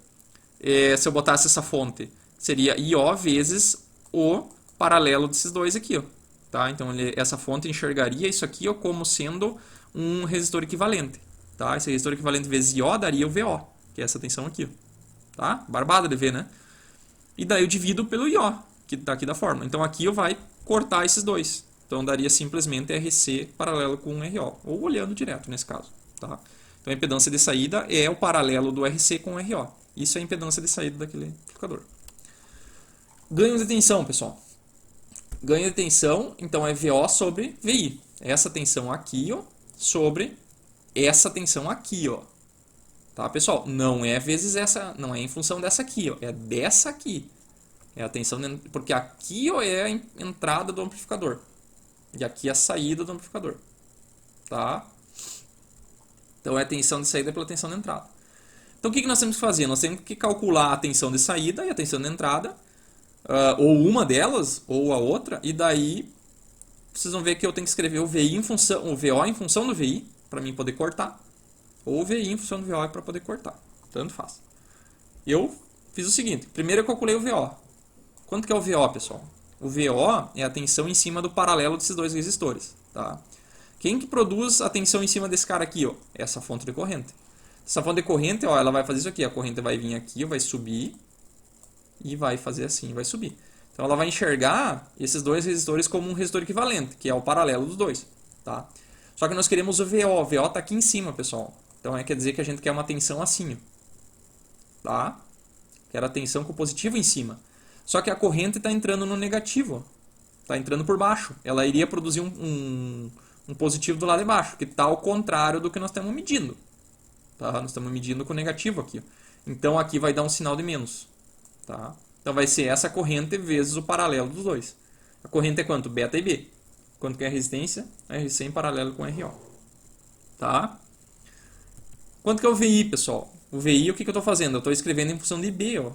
Se eu botasse essa fonte, seria IO vezes o paralelo desses dois aqui. Ó. Tá? Então, essa fonte enxergaria isso aqui ó, como sendo um resistor equivalente. Tá? Esse resistor equivalente vezes IO daria o VO, que é essa tensão aqui. Ó. Tá? Barbada de ver, né? E daí eu divido pelo IO, que está aqui da forma. Então, aqui eu vai cortar esses dois. Então daria simplesmente RC paralelo com RO, ou olhando direto nesse caso. Tá? Então a impedância de saída é o paralelo do RC com RO. Isso é a impedância de saída daquele amplificador. Ganho de tensão, pessoal. Ganho de tensão, então é VO sobre VI. Essa tensão aqui ó, sobre essa tensão aqui. Ó. Tá, pessoal? Não é vezes essa, não é em função dessa aqui, ó, é dessa aqui. É a tensão, porque aqui ó, é a entrada do amplificador. E aqui a saída do amplificador. Tá? Então é a tensão de saída pela tensão de entrada. Então o que nós temos que fazer? Nós temos que calcular a tensão de saída e a tensão de entrada. Ou uma delas, ou a outra. E daí vocês vão ver que eu tenho que escrever o VI em função, o VO em função do VI, para mim poder cortar. Ou o VI em função do VO para poder cortar. Tanto faz. Eu fiz o seguinte. Primeiro eu calculei o VO. Quanto que é o VO, pessoal? O VO é a tensão em cima do paralelo desses dois resistores. Tá? Quem que produz a tensão em cima desse cara aqui? Ó? Essa fonte de corrente. Essa fonte de corrente, ó, ela vai fazer isso aqui. A corrente vai vir aqui, vai subir e vai fazer assim, vai subir. Então ela vai enxergar esses dois resistores como um resistor equivalente, que é o paralelo dos dois. Tá? Só que nós queremos o VO. O VO está aqui em cima, pessoal. Então quer dizer que a gente quer uma tensão assim. Ó. Tá? Quero a tensão com o positivo em cima. Só que a corrente está entrando no negativo. Está entrando por baixo. Ela iria produzir um positivo do lado de baixo, que está ao contrário do que nós estamos medindo. Tá? Nós estamos medindo com o negativo aqui. Então aqui vai dar um sinal de menos. Tá? Então vai ser essa corrente vezes o paralelo dos dois. A corrente é quanto? Beta e B. Quanto que é a resistência? A RC em paralelo com RO. Tá? Quanto que é o VI, pessoal? O VI, o que eu estou fazendo? Eu estou escrevendo em função de IB. Ó.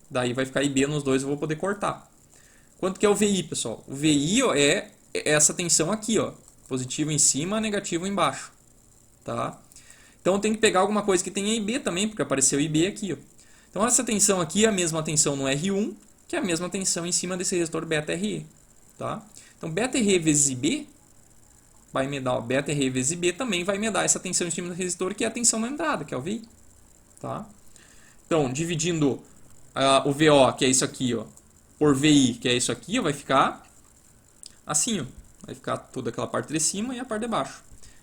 Daí vai ficar IB nos dois, eu vou poder cortar. Quanto que é o VI, pessoal? O VI ó, é essa tensão aqui. Ó. Positivo em cima, negativo embaixo. Tá? Então eu tenho que pegar alguma coisa que tenha IB também, porque apareceu IB aqui. Ó. Então essa tensão aqui é a mesma tensão no R1, que é a mesma tensão em cima desse resistor beta RE. Tá? Então beta RE vezes IB vai me dar, ó, beta RE vezes IB também vai me dar essa tensão em cima do resistor, que é a tensão na entrada, que é o VI. Tá? Então, dividindo o VO, que é isso aqui, ó, por VI, que é isso aqui, ó, vai ficar assim, ó. Vai ficar toda aquela parte de cima e a parte de baixo.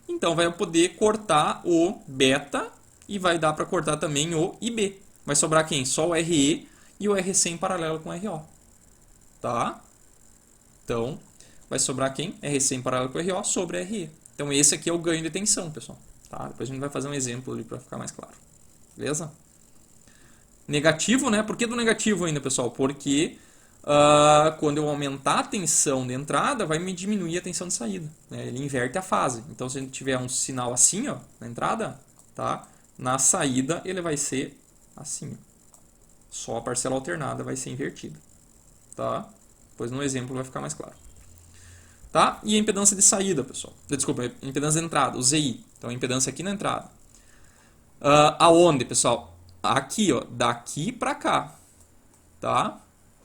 Então vai poder cortar o beta e vai dar para cortar também o IB. Vai sobrar quem? Só o RE e o RC em paralelo com o RO. Tá? Então, vai sobrar quem? RC em paralelo com o RO sobre RE. Então esse aqui é o ganho de tensão, pessoal. Tá? Depois a gente vai fazer um exemplo ali para ficar mais claro. Beleza? Negativo, né? Por que do negativo ainda, pessoal? Porque quando eu aumentar a tensão de entrada, vai me diminuir a tensão de saída. Né? Ele inverte a fase. Então, se a gente tiver um sinal assim, ó, na entrada, tá? Na saída ele vai ser assim. Ó. Só a parcela alternada vai ser invertida. Tá? Depois no exemplo vai ficar mais claro. Tá? E a impedância de saída, pessoal. Desculpa, a impedância de entrada, o ZI. Então, a impedância aqui na entrada. Aonde, pessoal? Aqui, ó, daqui para cá. Tá?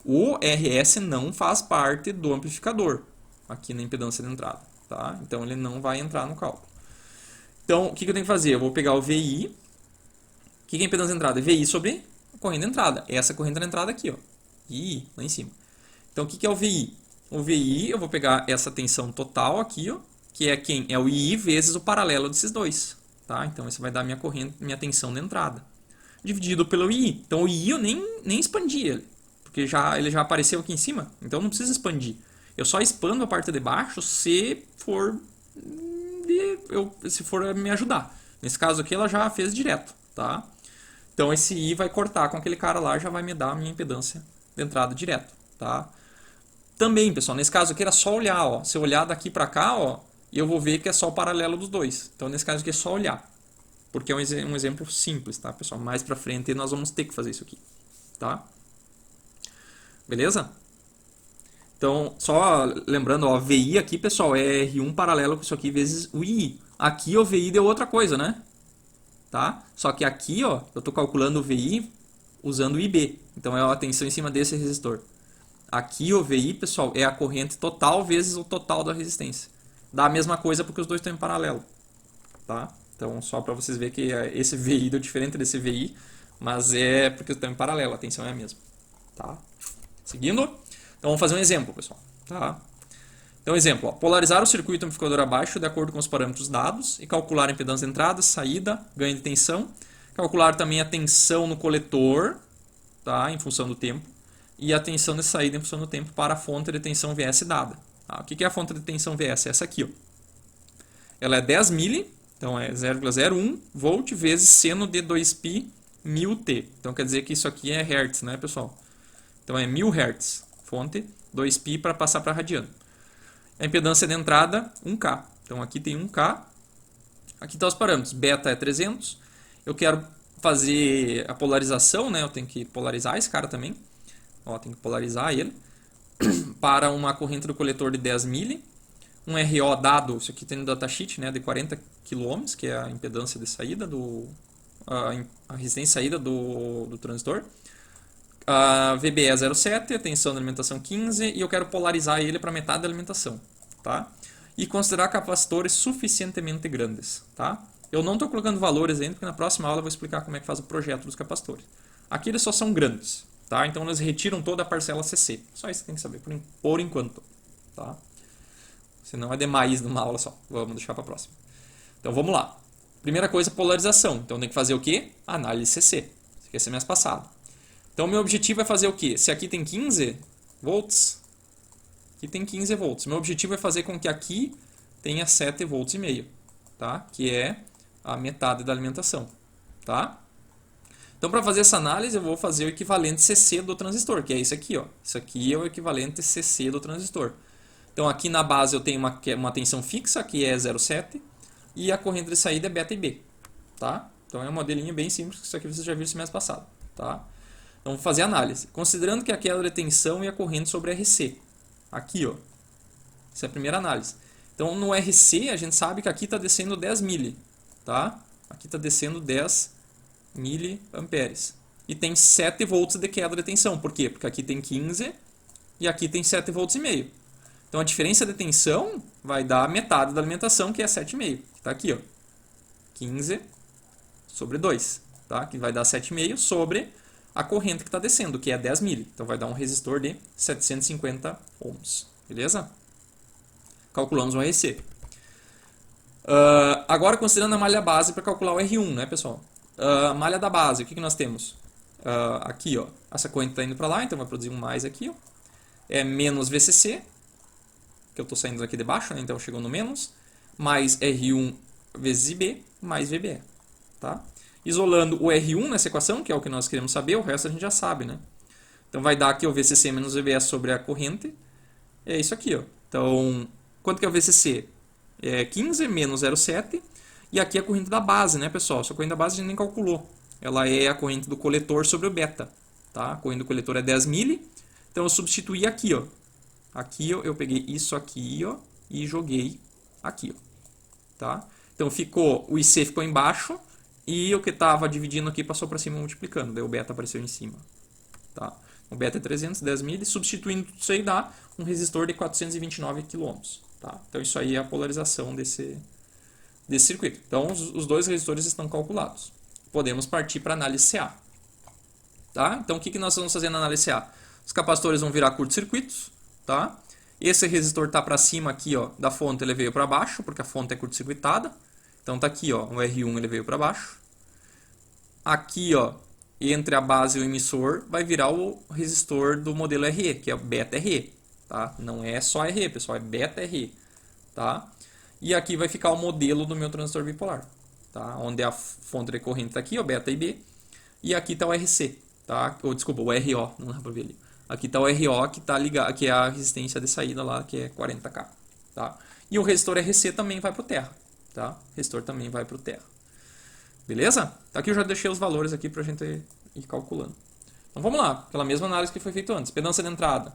O RS não faz parte do amplificador aqui na impedância de entrada, tá? Então ele não vai entrar no cálculo. Então o que eu tenho que fazer? Eu vou pegar o VI. O que é a impedância de entrada? VI sobre a corrente de entrada. Essa corrente de entrada aqui, ó. I, lá em cima. Então o que é o VI? O VI, eu vou pegar essa tensão total aqui, ó, que é quem? É o I vezes o paralelo desses dois, tá? Então isso vai dar minha corrente, minha tensão de entrada. Dividido pelo I. Então o I eu nem expandi ele. Porque ele já apareceu aqui em cima, então não precisa expandir. Eu só expando a parte de baixo se for me ajudar. Nesse caso aqui ela já fez direto, tá? Então esse I vai cortar com aquele cara lá, já vai me dar a minha impedância de entrada direto, tá? Também, pessoal, nesse caso aqui era só olhar, ó. Se eu olhar daqui para cá, ó, eu vou ver que é só o paralelo dos dois. Então nesse caso aqui é só olhar, porque é um exemplo simples, tá, pessoal? Mais para frente nós vamos ter que fazer isso aqui, tá? Beleza? Então, só lembrando, ó, VI aqui, pessoal, é R1 paralelo com isso aqui vezes o I. Aqui o VI deu outra coisa, né? Tá? Só que aqui, ó, eu estou calculando o VI usando o IB. Então, é a tensão em cima desse resistor. Aqui o VI, pessoal, é a corrente total vezes o total da resistência. Dá a mesma coisa porque os dois estão em paralelo. Tá? Então, só para vocês verem que esse VI deu diferente desse VI, mas é porque estão em paralelo, a tensão é a mesma. Tá? Seguindo? Então vamos fazer um exemplo, pessoal. Tá? Então, exemplo, ó, polarizar o circuito amplificador abaixo de acordo com os parâmetros dados e calcular a impedância de entrada, saída, ganho de tensão. Calcular também a tensão no coletor, tá? Em função do tempo. E a tensão de saída em função do tempo para a fonte de tensão VS dada. Tá? O que é a fonte de tensão VS? Essa aqui. Ó. Ela é 10 mili, então é 0,01 volt vezes seno de 2π 1000T. Então quer dizer que isso aqui é Hertz, né, pessoal? Então é 1000 Hz, fonte, 2π para passar para radiano. A impedância de entrada, 1K. Então aqui tem 1K. Aqui estão os parâmetros. Beta é 300. Eu quero fazer a polarização, né? Eu tenho que polarizar esse cara também. Ó, tem que polarizar ele. Para uma corrente do coletor de 10 mili. Um RO dado, isso aqui tem no datasheet, né? De 40 kΩ, que é a impedância de saída, a resistência de saída do transistor. A VB é 0,7, a tensão de alimentação 15 e eu quero polarizar ele para metade da alimentação, tá? E considerar capacitores suficientemente grandes, tá? Eu não estou colocando valores ainda, porque na próxima aula eu vou explicar como é que faz o projeto dos capacitores. Aqui eles só são grandes, tá? Então eles retiram toda a parcela CC. Só isso que tem que saber por enquanto, tá? Senão é demais numa aula só. Vamos deixar para a próxima. Então vamos lá. Primeira coisa, polarização. Então tem que fazer o quê? Análise CC. Isso aqui é semestre passado. Então, meu objetivo é fazer o quê? Se aqui tem 15 volts, aqui tem 15 volts. Meu objetivo é fazer com que aqui tenha 7 volts e meio, tá? Que é a metade da alimentação, tá? Então, para fazer essa análise, eu vou fazer o equivalente CC do transistor, que é isso aqui, ó. Isso aqui é o equivalente CC do transistor. Então, aqui na base eu tenho uma tensão fixa, que é 0,7, e a corrente de saída é beta IB, tá? Então, é um modelinho bem simples, isso aqui vocês já viram semestre passado, tá? Então, vamos fazer a análise. Considerando que a queda de tensão e a corrente sobre RC. Aqui, ó. Essa é a primeira análise. Então, no RC, a gente sabe que aqui está descendo 10 mili. Tá? Aqui está descendo 10 miliamperes. E tem 7 volts de queda de tensão. Por quê? Porque aqui tem 15 e aqui tem 7 volts e meio. Então, a diferença de tensão vai dar metade da alimentação, que é 7,5. Que está aqui, ó. 15 sobre 2. Tá? Que vai dar 7,5 sobre a corrente que está descendo, que é 10 mili. Então vai dar um resistor de 750 ohms. Beleza? Calculamos o RC. Agora considerando a malha base para calcular o R1, né, pessoal? Malha da base, o que nós temos? Aqui, ó, essa corrente está indo para lá, então vai produzir um mais aqui, ó. É menos VCC, que eu estou saindo daqui de baixo, né, então chegou no menos, mais R1 vezes IB, mais VBE. Tá? Isolando o R1 nessa equação, que é o que nós queremos saber, o resto a gente já sabe, né? Então vai dar aqui o VCC menos VBE sobre a corrente, é isso aqui, ó. Então, quanto que é o VCC? É 15 menos 0,7, e aqui é a corrente da base, né, pessoal? Essa corrente da base a gente nem calculou. Ela é a corrente do coletor sobre o beta, tá? A corrente do coletor é 10 mili, então eu substituí aqui, ó. Aqui ó, eu peguei isso aqui, ó, e joguei aqui, ó. Tá? Então ficou, o IC ficou embaixo, e o que estava dividindo aqui passou para cima multiplicando, daí o beta apareceu em cima. Tá? O beta é 310 mili, substituindo tudo isso aí dá um resistor de 429 kΩ. Tá? Então isso aí é a polarização desse circuito. Então os dois resistores estão calculados. Podemos partir para a análise CA. Tá? Então o que nós vamos fazer na análise CA? Os capacitores vão virar curto-circuitos. Tá? Esse resistor está para cima aqui, ó, da fonte, ele veio para baixo, porque a fonte é curto-circuitada. Então está aqui, ó, o R1 ele veio para baixo. Aqui, ó, entre a base e o emissor, vai virar o resistor do modelo RE, que é o beta RE. Tá? Não é só RE, pessoal, é beta RE. Tá? E aqui vai ficar o modelo do meu transistor bipolar. Tá? Onde a fonte recorrente está aqui, ó, beta IB. E aqui está o RC. Tá? Ou, desculpa, o RO, não dá para ver ali. Aqui está o RO que tá ligado, que é a resistência de saída lá, que é 40K. Tá? E o resistor RC também vai para o terra. Tá? O resistor também vai para o terra. Beleza? Aqui eu já deixei os valores aqui para a gente ir calculando. Então vamos lá, pela mesma análise que foi feita antes. Impedância de entrada.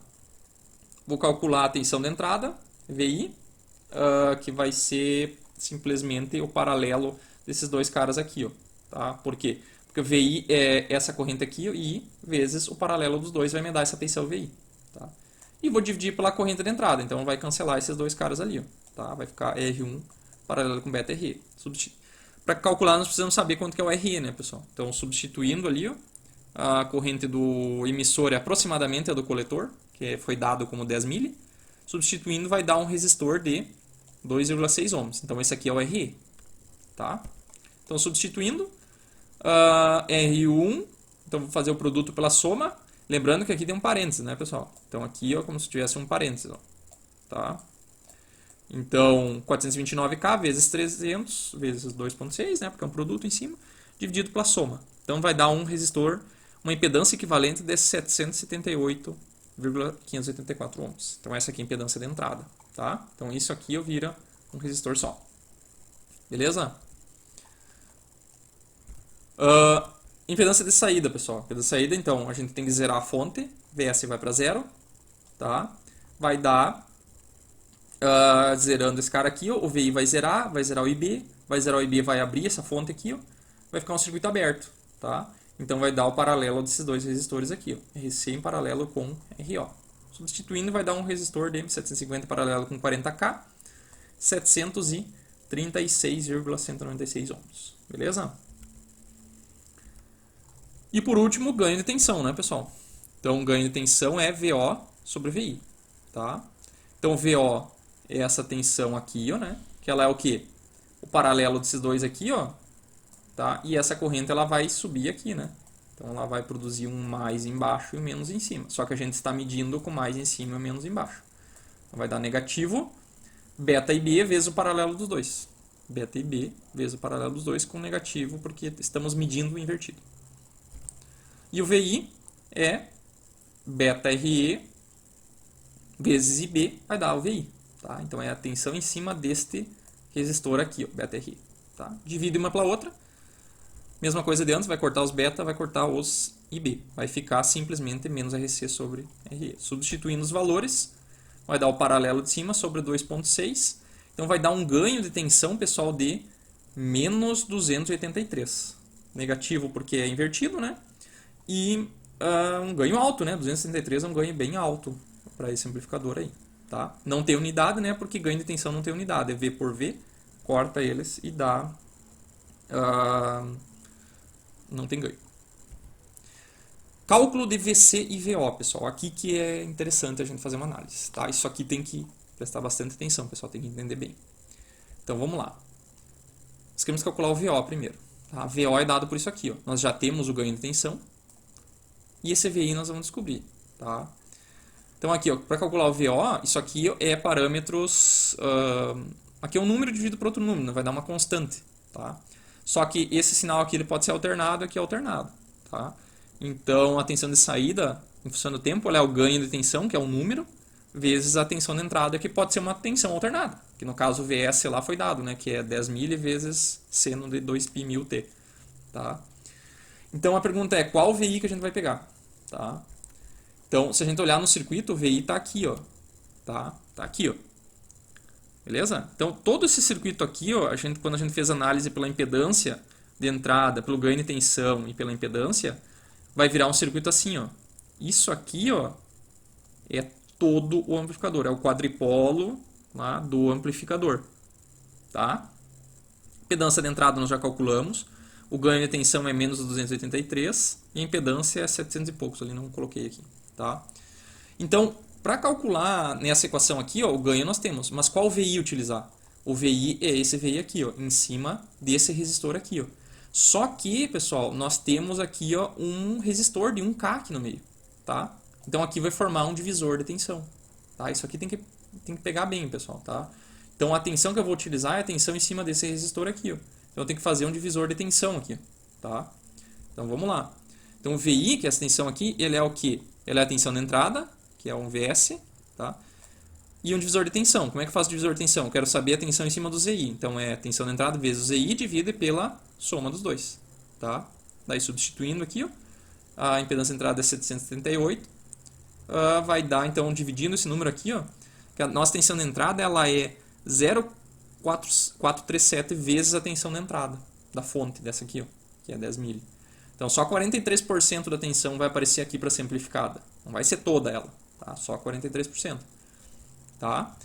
Vou calcular a tensão de entrada, VI, que vai ser simplesmente o paralelo desses dois caras aqui. Ó, tá? Por quê? Porque o VI é essa corrente aqui, I, vezes o paralelo dos dois vai me dar essa tensão VI. Tá? E vou dividir pela corrente de entrada, então vai cancelar esses dois caras ali. Ó, tá? Vai ficar R1 paralelo com beta RE. Para calcular, nós precisamos saber quanto que é o RE, né, pessoal? Então, substituindo ali, ó, a corrente do emissor é aproximadamente a do coletor, que foi dado como 10 mili. Substituindo, vai dar um resistor de 2,6 ohms. Então, esse aqui é o RE. Tá? Então, substituindo, R1, então vou fazer o produto pela soma. Lembrando que aqui tem um parênteses, né, pessoal? Então, aqui, ó, como se tivesse um parênteses. Ó, tá? Então, 429K vezes 300 vezes 2,6, né, porque é um produto em cima, dividido pela soma. Então, vai dar um resistor, uma impedância equivalente de 778,584 ohms. Então, essa aqui é a impedância de entrada. Tá? Então, isso aqui eu vira um resistor só. Beleza? Impedância de saída, pessoal. Impedância de saída, então, a gente tem que zerar a fonte. VS vai para zero. Tá? Vai dar... zerando esse cara aqui, ó, o VI vai zerar o IB, vai abrir essa fonte aqui, ó, vai ficar um circuito aberto, tá? Então vai dar o paralelo desses dois resistores aqui, ó, RC em paralelo com RO. Substituindo vai dar um resistor de 750 paralelo com 40K, 736,196 ohms, beleza? E por último, ganho de tensão, né, pessoal? Então o ganho de tensão é VO sobre VI, tá? Então VO é essa tensão aqui, ó, né? Que ela é o quê? O paralelo desses dois aqui, ó. Tá? E essa corrente ela vai subir aqui, né? Então ela vai produzir um mais embaixo e um menos em cima. Só que a gente está medindo com mais em cima e menos embaixo. Então vai dar negativo beta IB vezes o paralelo dos dois. Beta IB vezes o paralelo dos dois com negativo, porque estamos medindo o invertido. E o VI é beta RE vezes IB, vai dar o VI. Tá? Então é a tensão em cima deste resistor aqui, ó, beta RE. Tá? Divide uma pela outra. Mesma coisa de antes, vai cortar os beta, vai cortar os IB. Vai ficar simplesmente menos RC sobre RE. Substituindo os valores, vai dar o paralelo de cima sobre 2,6. Então vai dar um ganho de tensão, pessoal, de menos 283. Negativo porque é invertido, né? E um ganho alto, né? 263 é um ganho bem alto para esse amplificador aí. Tá? Não tem unidade, né? Porque ganho de tensão não tem unidade. É V por V, corta eles e dá... não tem ganho. Cálculo de VC e VO, pessoal. Aqui que é interessante a gente fazer uma análise, tá? Isso aqui tem que prestar bastante atenção, pessoal. Tem que entender bem. Então, vamos lá. Nós queremos calcular o VO primeiro. Tá? VO é dado por isso aqui, ó. Nós já temos o ganho de tensão. E esse VI nós vamos descobrir, tá? Então, aqui, para calcular o VO, isso aqui é parâmetros... aqui é um número dividido por outro número, vai dar uma constante, tá? Só que esse sinal aqui ele pode ser alternado, aqui é alternado, tá? Então, a tensão de saída, em função do tempo, ela é o ganho de tensão, que é um número, vezes a tensão de entrada, que pode ser uma tensão alternada. Que no caso o VS lá foi dado, né? Que é 10 mil vezes seno de 2π1000T, tá? Então, a pergunta é, qual VI que a gente vai pegar, tá? Então, se a gente olhar no circuito, o VI está aqui, ó. Tá aqui, ó. Beleza? Então, todo esse circuito aqui, ó, quando a gente fez análise pela impedância de entrada, pelo ganho de tensão e pela impedância, vai virar um circuito assim, ó. Isso aqui, ó, é todo o amplificador. É o quadripolo lá do amplificador. Tá? Impedância de entrada nós já calculamos. O ganho de tensão é menos 283 e a impedância é 700 e poucos, ali não coloquei aqui. Tá? Então, para calcular nessa equação aqui, ó, o ganho nós temos, mas qual VI utilizar? O VI é esse VI aqui, ó, em cima desse resistor aqui. Ó. Só que, pessoal, nós temos aqui ó, um resistor de 1K aqui no meio. Tá? Então aqui vai formar um divisor de tensão. Tá? Isso aqui tem que pegar bem, pessoal. Tá? Então a tensão que eu vou utilizar é a tensão em cima desse resistor aqui. Ó. Então eu tenho que fazer um divisor de tensão aqui. Tá? Então vamos lá. Então o VI, que é essa tensão aqui, ele é o quê? Ele é a tensão de entrada, que é um VS, tá? E um divisor de tensão. Como é que eu faço o divisor de tensão? Eu quero saber a tensão em cima do ZI. Então é a tensão de entrada vezes o ZI dividido pela soma dos dois. Tá? Daí substituindo aqui, ó, a impedância de entrada é 778. Vai dar, então, dividindo esse número aqui, ó, que a nossa tensão de entrada ela é 0,437 vezes a tensão de entrada da fonte dessa aqui, ó, que é 10 mil. Então só 43% da tensão vai aparecer aqui para ser amplificada. Não vai ser toda ela, tá? Só 43%. Tá?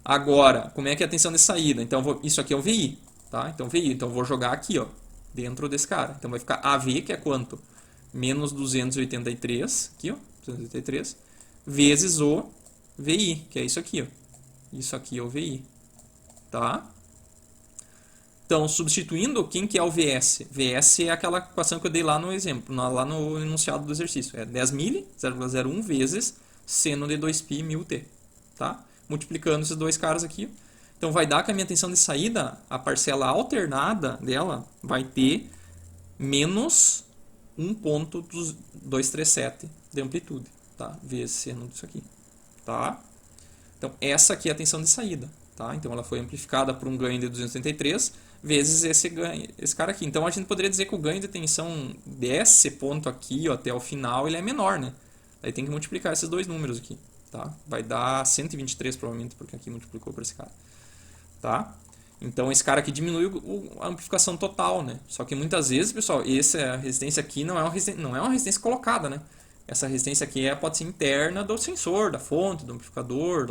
Agora, como é que é a tensão de saída? Então, isso aqui é o VI. Tá? Então, VI. Então, eu vou jogar aqui, ó, dentro desse cara. Então, vai ficar AV, que é quanto? Menos 283, aqui, ó, 283, vezes o VI, que é isso aqui, ó. Isso aqui é o VI. Tá? Então, substituindo, quem que é o VS? VS é aquela equação que eu dei lá no exemplo, lá no enunciado do exercício. É 10 mil, 0,01 vezes seno de 2π1000T. Tá? Multiplicando esses dois caras aqui. Então, vai dar que a minha tensão de saída, a parcela alternada dela, vai ter menos 1,237 de amplitude. Tá? Vezes seno disso aqui. Tá? Então, essa aqui é a tensão de saída. Tá? Então, ela foi amplificada por um ganho de 283 vezes esse cara aqui. Então, a gente poderia dizer que o ganho de tensão desse ponto aqui ó, até o final ele é menor. Né? Aí tem que multiplicar esses dois números aqui. Tá? Vai dar 123 provavelmente, porque aqui multiplicou por esse cara. Tá? Então esse cara aqui diminui a amplificação total, né? Só que muitas vezes, pessoal, essa resistência aqui não é uma resistência colocada, né? Essa resistência aqui pode ser interna do sensor, da fonte, do amplificador,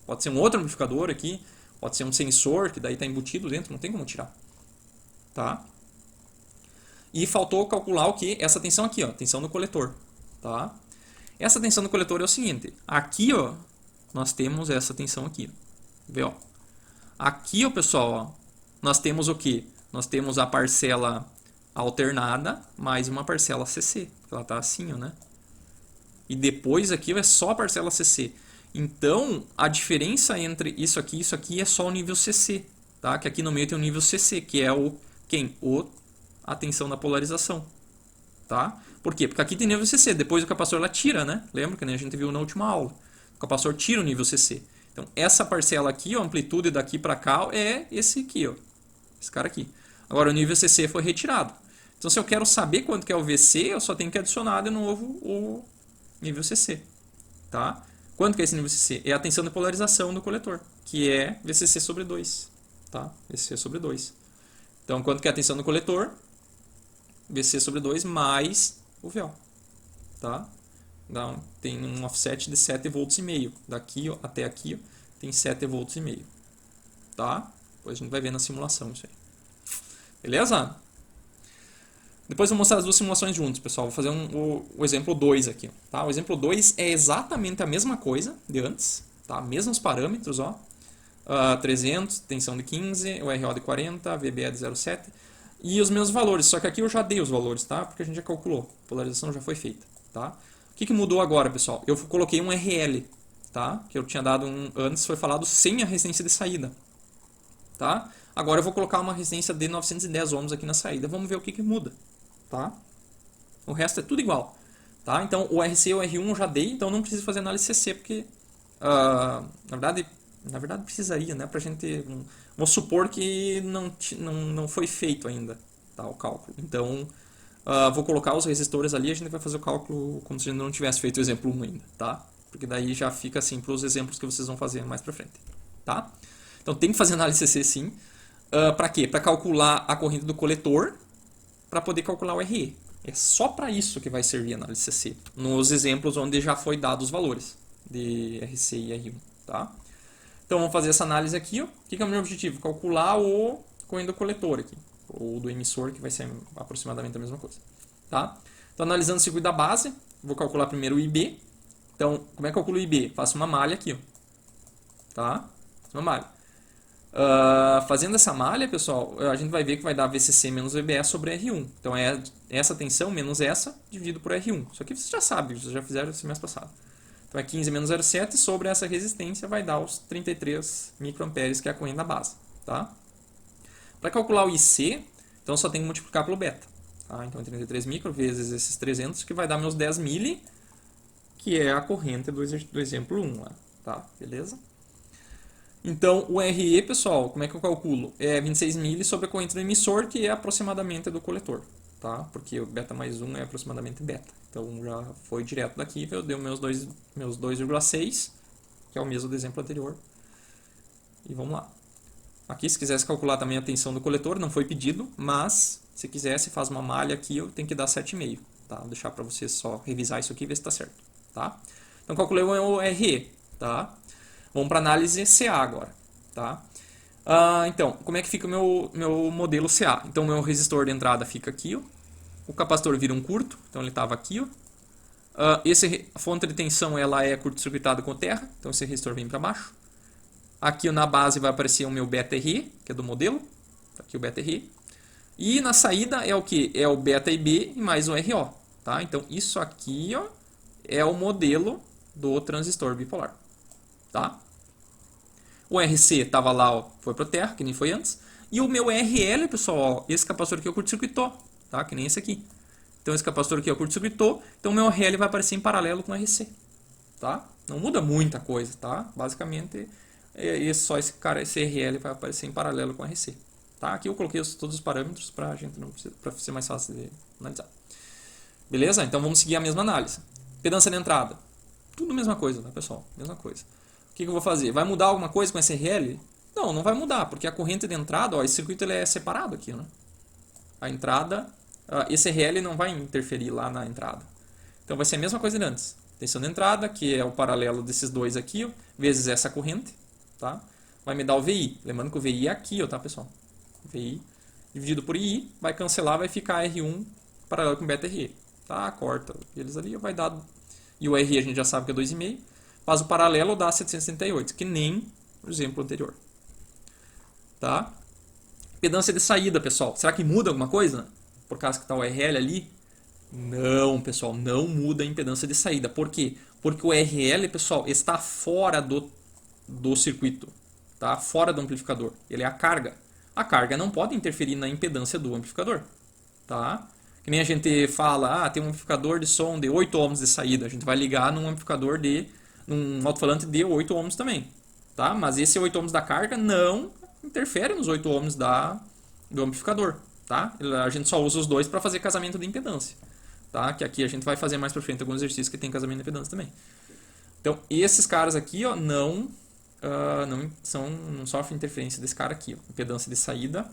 pode ser um outro amplificador aqui, pode ser um sensor que daí está embutido dentro, não tem como tirar. Tá? E faltou calcular o que? Essa tensão aqui, ó, tensão do coletor. Tá? Essa tensão do coletor é o seguinte, aqui ó, nós temos essa tensão aqui, VO. Aqui, ó, pessoal, ó, nós temos o que? Nós temos a parcela alternada mais uma parcela CC, ela está assim, ó, né? E depois aqui é só a parcela CC. Então, a diferença entre isso aqui e isso aqui é só o nível CC, tá? Que aqui no meio tem o nível CC, que é a tensão da polarização, tá? Por quê? Porque aqui tem nível CC, depois o capacitor ela tira, né? Lembra que a gente viu na última aula. O capacitor tira o nível CC. Então, essa parcela aqui, a amplitude daqui para cá, é esse aqui, ó. Esse cara aqui. Agora, o nível CC foi retirado. Então, se eu quero saber quanto que é o VC, eu só tenho que adicionar de novo o nível CC. Tá? Quanto que é esse nível CC? É a tensão de polarização do coletor, que é VCC sobre 2. Tá? VCC sobre 2. Então, quanto que é a tensão do coletor? VC sobre 2 mais o VO. Tá? Tem um offset de 7,5 volts. Daqui ó, até aqui ó, tem 7,5 volts. Tá? Depois a gente vai ver na simulação isso aí. Beleza? Depois eu vou mostrar as duas simulações juntos, pessoal. Vou fazer o exemplo 2 aqui. Tá? O exemplo 2 é exatamente a mesma coisa de antes. Tá? Mesmos parâmetros, ó. 300, tensão de 15, o RO de 40, VBE de 0,7 e os meus valores. Só que aqui eu já dei os valores, tá? Porque a gente já calculou. A polarização já foi feita, tá? O que mudou agora, pessoal? Eu coloquei um RL, tá? Que eu tinha dado antes, foi falado sem a resistência de saída, tá? Agora eu vou colocar uma resistência de 910 ohms aqui na saída. Vamos ver o que muda, tá? O resto é tudo igual, tá? Então o RC e o R1 eu já dei, então não preciso fazer análise CC, porque na verdade precisaria, né? Pra gente, vamos supor que não foi feito ainda, tá? O cálculo. Então vou colocar os resistores ali e a gente vai fazer o cálculo como se a gente não tivesse feito o exemplo 1 ainda, tá? Porque daí já fica assim para os exemplos que vocês vão fazer mais pra frente, tá? Então tem que fazer análise CC sim. Para quê? Para calcular a corrente do coletor, para poder calcular o RE. É só para isso que vai servir a análise CC, nos exemplos onde já foi dado os valores de RC e R1, tá? Então vamos fazer essa análise aqui, ó. O que é o meu objetivo? Calcular o corrente do coletor aqui, ou do emissor, que vai ser aproximadamente a mesma coisa, tá? Então analisando o circuito da base, vou calcular primeiro o IB. Então, como é que eu calculo o IB? Faço uma malha aqui, ó. Tá? Uma malha. Fazendo essa malha, pessoal, a gente vai ver que vai dar VCC menos VBE sobre R1. Então é essa tensão menos essa dividido por R1. Isso aqui vocês já sabem, vocês já fizeram no semestre passado. Então é 15 menos 0,7 sobre essa resistência vai dar os 33 microamperes, que é a corrente da base. Tá? Para calcular o IC, então só tem que multiplicar pelo beta. Tá? Então 33 micro vezes esses 300, que vai dar meus 10 mili, que é a corrente do exemplo 1 lá. Tá? Beleza? Então, o RE, pessoal, como é que eu calculo? É 26 mili sobre a corrente do emissor, que é aproximadamente do coletor, tá? Porque o beta mais 1 é aproximadamente beta. Então, já foi direto daqui, eu dei meus 2,6, que é o mesmo do exemplo anterior. E vamos lá. Aqui, se quisesse calcular também a tensão do coletor, não foi pedido, mas se quisesse, faz uma malha aqui, eu tenho que dar 7,5, tá? Vou deixar para vocês só revisar isso aqui e ver se está certo, tá? Então, calculei o RE, tá? Vamos para análise CA agora, tá? Então, como é que fica o meu modelo CA? Então, o meu resistor de entrada fica aqui, ó. O capacitor vira um curto, então ele estava aqui, ó. A fonte de tensão ela é curto-circuitada com terra, então esse resistor vem para baixo. Aqui na base vai aparecer o meu beta RE, que é do modelo, tá aqui o beta RE. E na saída é o que? É o beta IB e mais o RO, tá? Então, isso aqui, ó, é o modelo do transistor bipolar, tá? O RC estava lá, ó, foi para terra, que nem foi antes. E o meu RL, pessoal, ó, esse capacitor aqui é o curto-circuitou, tá? Que nem esse aqui. Então esse capacitor aqui é o curto-circuitou, então o meu RL vai aparecer em paralelo com o RC, tá? Não muda muita coisa, tá? Basicamente, só esse RL vai aparecer em paralelo com o RC, tá? Aqui eu coloquei todos os parâmetros para ser mais fácil de analisar. Beleza? Então vamos seguir a mesma análise. Impedância de entrada. Tudo a mesma coisa, tá, pessoal? Mesma coisa. O que eu vou fazer? Vai mudar alguma coisa com esse RL? Não, não vai mudar, porque a corrente de entrada, ó, esse circuito ele é separado aqui, né? A entrada, esse RL não vai interferir lá na entrada. Então vai ser a mesma coisa de antes. Tensão de entrada, que é o paralelo desses dois aqui, ó, vezes essa corrente, tá? Vai me dar o VI. Lembrando que o VI é aqui, ó, tá, pessoal? VI dividido por I, vai cancelar, vai ficar R1 paralelo com beta RE. Tá? Corta eles ali, vai dar... E o RE a gente já sabe que é 2,5. Faz o paralelo, dá 738, que nem o exemplo anterior. Tá? Impedância de saída, pessoal. Será que muda alguma coisa? Por causa que está o RL ali? Não, pessoal, não muda a impedância de saída. Por quê? Porque o RL, pessoal, está fora do circuito. Tá? Fora do amplificador. Ele é a carga. A carga não pode interferir na impedância do amplificador. Tá? Que nem a gente fala, tem um amplificador de som de 8 ohms de saída. A gente vai ligar num amplificador num alto-falante de 8 ohms também, tá? Mas esse 8 ohms da carga não interfere nos 8 ohms do amplificador, tá? A gente só usa os dois para fazer casamento de impedância, tá? Que aqui a gente vai fazer mais para frente alguns exercícios que tem casamento de impedância também. Então, esses caras aqui, ó, não sofrem interferência desse cara aqui, ó. Impedância de saída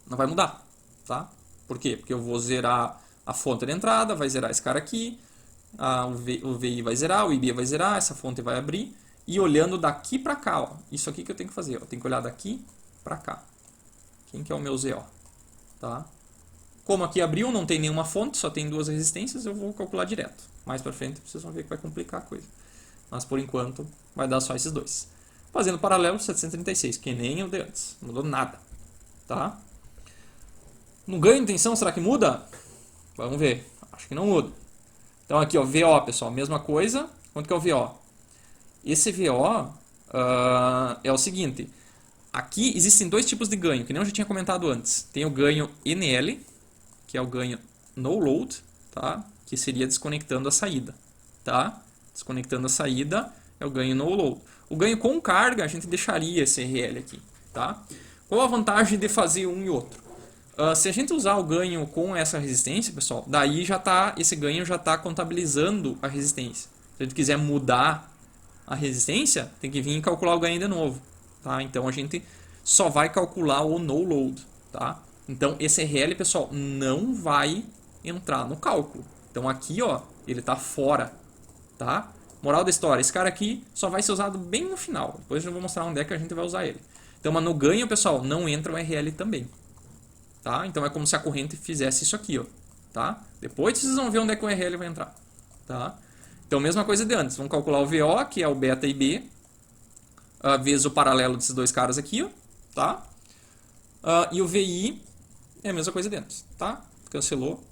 não vai mudar, tá? Por quê? Porque eu vou zerar a fonte de entrada, vai zerar esse cara aqui, o VI vai zerar, o IB vai zerar, essa fonte vai abrir, e olhando daqui para cá, ó, isso aqui que eu tenho que fazer, ó, eu tenho que olhar daqui para cá. Quem que é o meu ZO? Tá? Como aqui abriu, não tem nenhuma fonte, só tem duas resistências, eu vou calcular direto. Mais para frente vocês vão ver que vai complicar a coisa. Mas por enquanto vai dar só esses dois. Fazendo paralelo, 736, que nem o de antes. Não mudou nada. Tá? No ganho de tensão, será que muda? Vamos ver. Acho que não muda. Então aqui, ó, VO, pessoal, mesma coisa. Quanto que é o VO? Esse VO é o seguinte. Aqui existem dois tipos de ganho, que nem eu já tinha comentado antes. Tem o ganho NL, que é o ganho no load, tá? Que seria desconectando a saída, tá? Desconectando a saída é o ganho no load. O ganho com carga a gente deixaria esse RL aqui, tá? Qual a vantagem de fazer um e outro? Se a gente usar o ganho com essa resistência, pessoal, daí já tá, esse ganho já está contabilizando a resistência. Se a gente quiser mudar a resistência, tem que vir e calcular o ganho de novo, tá? Então a gente só vai calcular o no load, tá? Então esse RL, pessoal, não vai entrar no cálculo. Então aqui, ó, ele está fora, tá? Moral da história, esse cara aqui só vai ser usado bem no final. Depois eu vou mostrar onde é que a gente vai usar ele. Então, mas no ganho, pessoal, não entra o RL também. Tá? Então é como se a corrente fizesse isso aqui, ó, tá? Depois vocês vão ver onde é que o RL vai entrar, tá? Então mesma coisa de antes, vamos calcular o VO, que é o beta e B, vezes o paralelo desses dois caras aqui, ó, tá? E o VI é a mesma coisa de antes, tá? Cancelou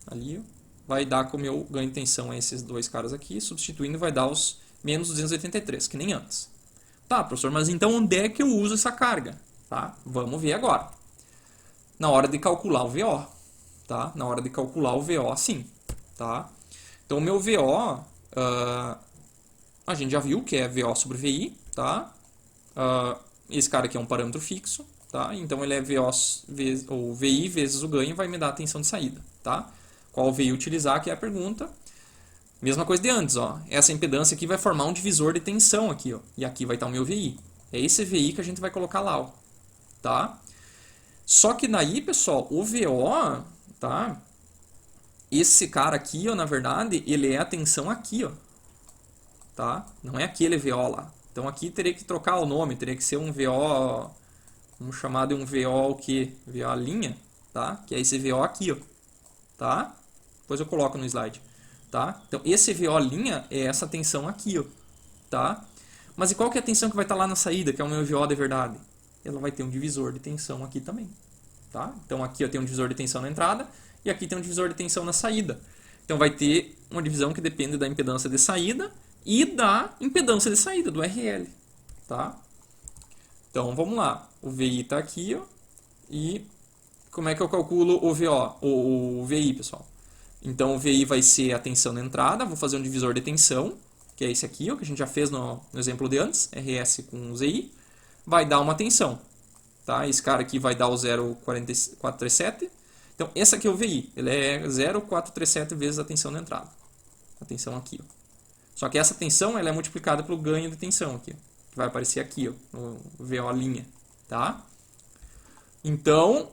ali, ó. Vai dar como eu ganho de tensão a esses dois caras aqui, substituindo vai dar os menos 283, que nem antes. Tá, professor, mas então onde é que eu uso essa carga? Tá? Vamos ver agora. Na hora de calcular o VO, tá? Na hora de calcular o VO, sim, tá? Então, o meu VO, a gente já viu que é VO sobre VI, tá? Esse cara aqui é um parâmetro fixo, tá? Então, ele é VO, ou VI vezes o ganho, vai me dar a tensão de saída, tá? Qual VI utilizar, que é a pergunta. Mesma coisa de antes, ó. Essa impedância aqui vai formar um divisor de tensão aqui, ó. E aqui vai estar o meu VI. É esse VI que a gente vai colocar lá, ó. Tá? Só que daí, pessoal, o VO, tá? Esse cara aqui, ó, na verdade, ele é a tensão aqui, ó. Tá? Não é aquele VO lá. Então aqui teria que trocar o nome, teria que ser um VO, vamos chamar de um VO o quê? VO linha, tá? Que é esse VO aqui, ó. Tá? Depois eu coloco no slide, tá? Então esse VO linha é essa tensão aqui, ó. Tá? Mas e qual que é a tensão que vai estar lá na saída, que é o meu VO de verdade? Ela vai ter um divisor de tensão aqui também, tá? Então aqui eu tenho um divisor de tensão na entrada e aqui tem um divisor de tensão na saída. Então vai ter uma divisão que depende da impedância de saída e da impedância de saída, do RL, tá? Então vamos lá, o VI está aqui, ó, e como é que eu calculo o VO, o VI, pessoal? Então o VI vai ser a tensão na entrada, vou fazer um divisor de tensão, que é esse aqui, ó, que a gente já fez no exemplo de antes, RS com ZI, vai dar uma tensão, tá? Esse cara aqui vai dar o 0,437. Então, esse aqui é o VI, ele é 0,437 vezes a tensão na entrada. A tensão aqui, ó. Só que essa tensão ela é multiplicada pelo ganho de tensão aqui, ó, que vai aparecer aqui, ó, no VO linha, tá? Então,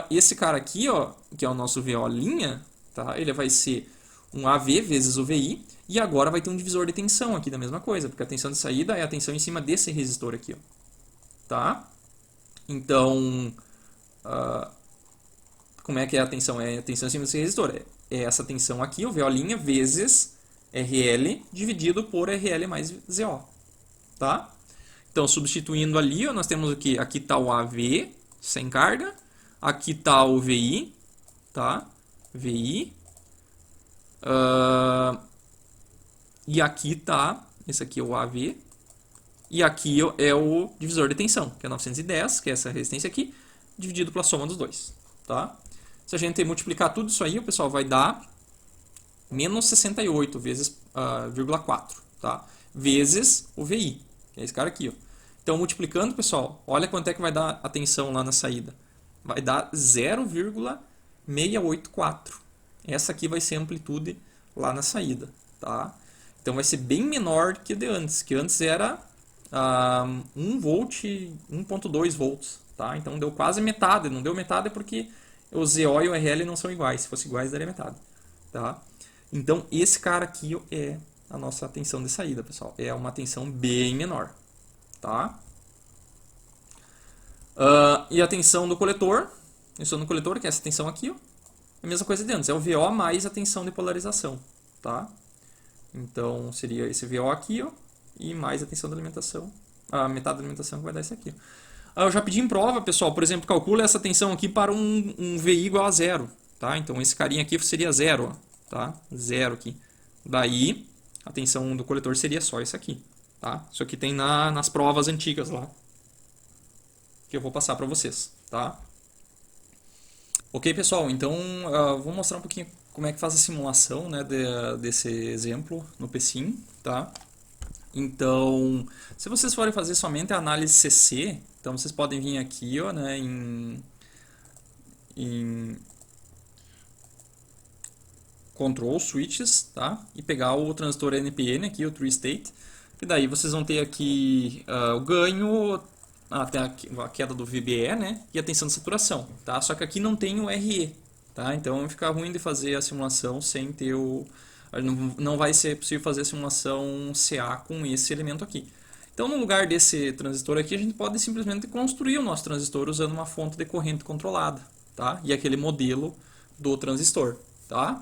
esse cara aqui, ó, que é o nosso VO linha, tá? Ele vai ser um AV vezes o VI, e agora vai ter um divisor de tensão aqui da mesma coisa, porque a tensão de saída é a tensão em cima desse resistor aqui, ó. Tá? Então, como é que é a tensão? É a tensão em cima desse resistor. É essa tensão aqui, o VO' vezes RL dividido por RL mais ZO. Tá? Então, substituindo ali, ó, nós temos o que? Aqui está o AV sem carga. Aqui está o VI. Tá? VI. E aqui está, esse aqui é o AV. E aqui é o divisor de tensão, que é 910, que é essa resistência aqui, dividido pela soma dos dois. Tá? Se a gente multiplicar tudo isso aí, o pessoal vai dar menos 68 vezes 0,4, tá? Vezes o VI, que é esse cara aqui. Ó. Então, multiplicando, pessoal, olha quanto é que vai dar a tensão lá na saída. Vai dar 0,684. Essa aqui vai ser a amplitude lá na saída. Tá? Então, vai ser bem menor que o de antes, que antes era 1 volt, 1.2 volts, tá? Então deu quase metade, não deu metade porque o ZO e o RL não são iguais, se fosse iguais daria metade, tá? Então esse cara aqui é a nossa tensão de saída, pessoal, é uma tensão bem menor, tá? E a tensão do coletor, que é essa tensão aqui, ó, a mesma coisa de antes, é o VO mais a tensão de polarização, tá? Então seria esse VO aqui, ó, e mais a tensão de alimentação, a metade da alimentação que vai dar isso aqui. Eu já pedi em prova, pessoal, por exemplo, calcula essa tensão aqui para um VI igual a zero, tá? Então esse carinha aqui seria zero, ó, tá? Zero aqui. Daí a tensão do coletor seria só isso aqui, tá? Isso aqui tem nas provas antigas lá, que eu vou passar para vocês, tá? Ok, pessoal, então vou mostrar um pouquinho como é que faz a simulação, né, desse exemplo no PSIM, tá? Então, se vocês forem fazer somente a análise CC, então vocês podem vir aqui, ó, né, em Control Switches, tá? E pegar o transistor NPN aqui, o True State, e daí vocês vão ter aqui o ganho, até a queda do VBE, né? E a tensão de saturação, tá? Só que aqui não tem o RE, tá? Então fica ruim de fazer a simulação sem ter o... Não vai ser possível fazer a simulação CA com esse elemento aqui. Então, no lugar desse transistor aqui, a gente pode simplesmente construir o nosso transistor usando uma fonte de corrente controlada, tá? E aquele modelo do transistor, tá?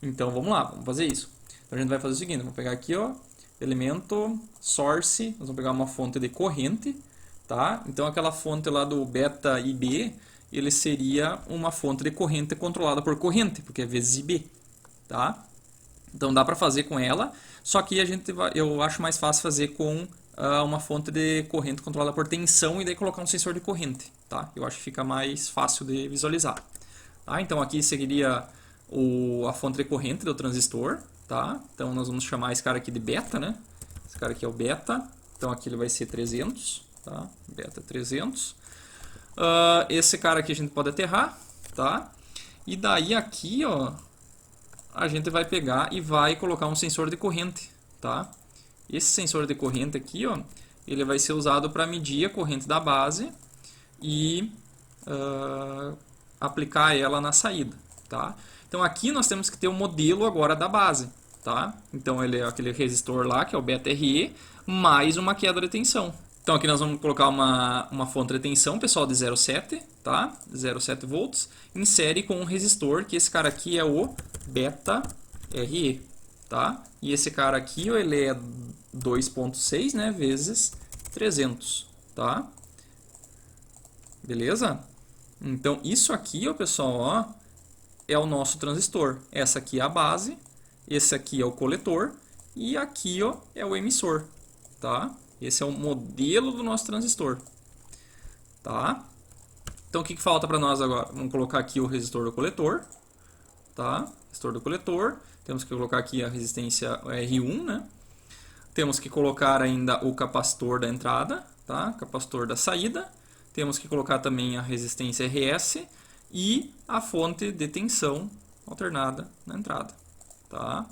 Então, vamos lá, vamos fazer isso. Então, a gente vai fazer o seguinte, vamos pegar aqui, ó, elemento, source, nós vamos pegar uma fonte de corrente, tá? Então, aquela fonte lá do beta IB, ele seria uma fonte de corrente controlada por corrente, porque é vezes IB, tá? Então dá para fazer com ela, só que eu acho mais fácil fazer com uma fonte de corrente controlada por tensão e daí colocar um sensor de corrente, tá? Eu acho que fica mais fácil de visualizar. Tá? Então aqui seguiria a fonte de corrente do transistor, tá? Então nós vamos chamar esse cara aqui de beta, né? Esse cara aqui é o beta, então aqui ele vai ser 300, tá? Beta 300. Esse cara aqui a gente pode aterrar, tá? E daí aqui, ó, a gente vai pegar e vai colocar um sensor de corrente, tá? Esse sensor de corrente aqui, ó, ele vai ser usado para medir a corrente da base e aplicar ela na saída, tá? Então aqui nós temos que ter o modelo agora da base, tá? Então ele é aquele resistor lá, que é o beta RE, mais uma queda de tensão. Então aqui nós vamos colocar uma fonte de tensão, pessoal, de 0,7, tá? 0,7 volts, em série com um resistor, que esse cara aqui é o beta RE, tá? E esse cara aqui, ó, ele é 2.6, né, vezes 300, tá? Beleza? Então isso aqui, ó, pessoal, ó, é o nosso transistor. Essa aqui é a base, esse aqui é o coletor e aqui, ó, é o emissor, tá? Esse é o modelo do nosso transistor, tá? Então o que falta para nós agora? Vamos colocar aqui o resistor do coletor, tá? Resistor do coletor. Temos que colocar aqui a resistência R1, né? Temos que colocar ainda o capacitor da entrada, tá? Capacitor da saída. Temos que colocar também a resistência RS e a fonte de tensão alternada na entrada, tá? Vou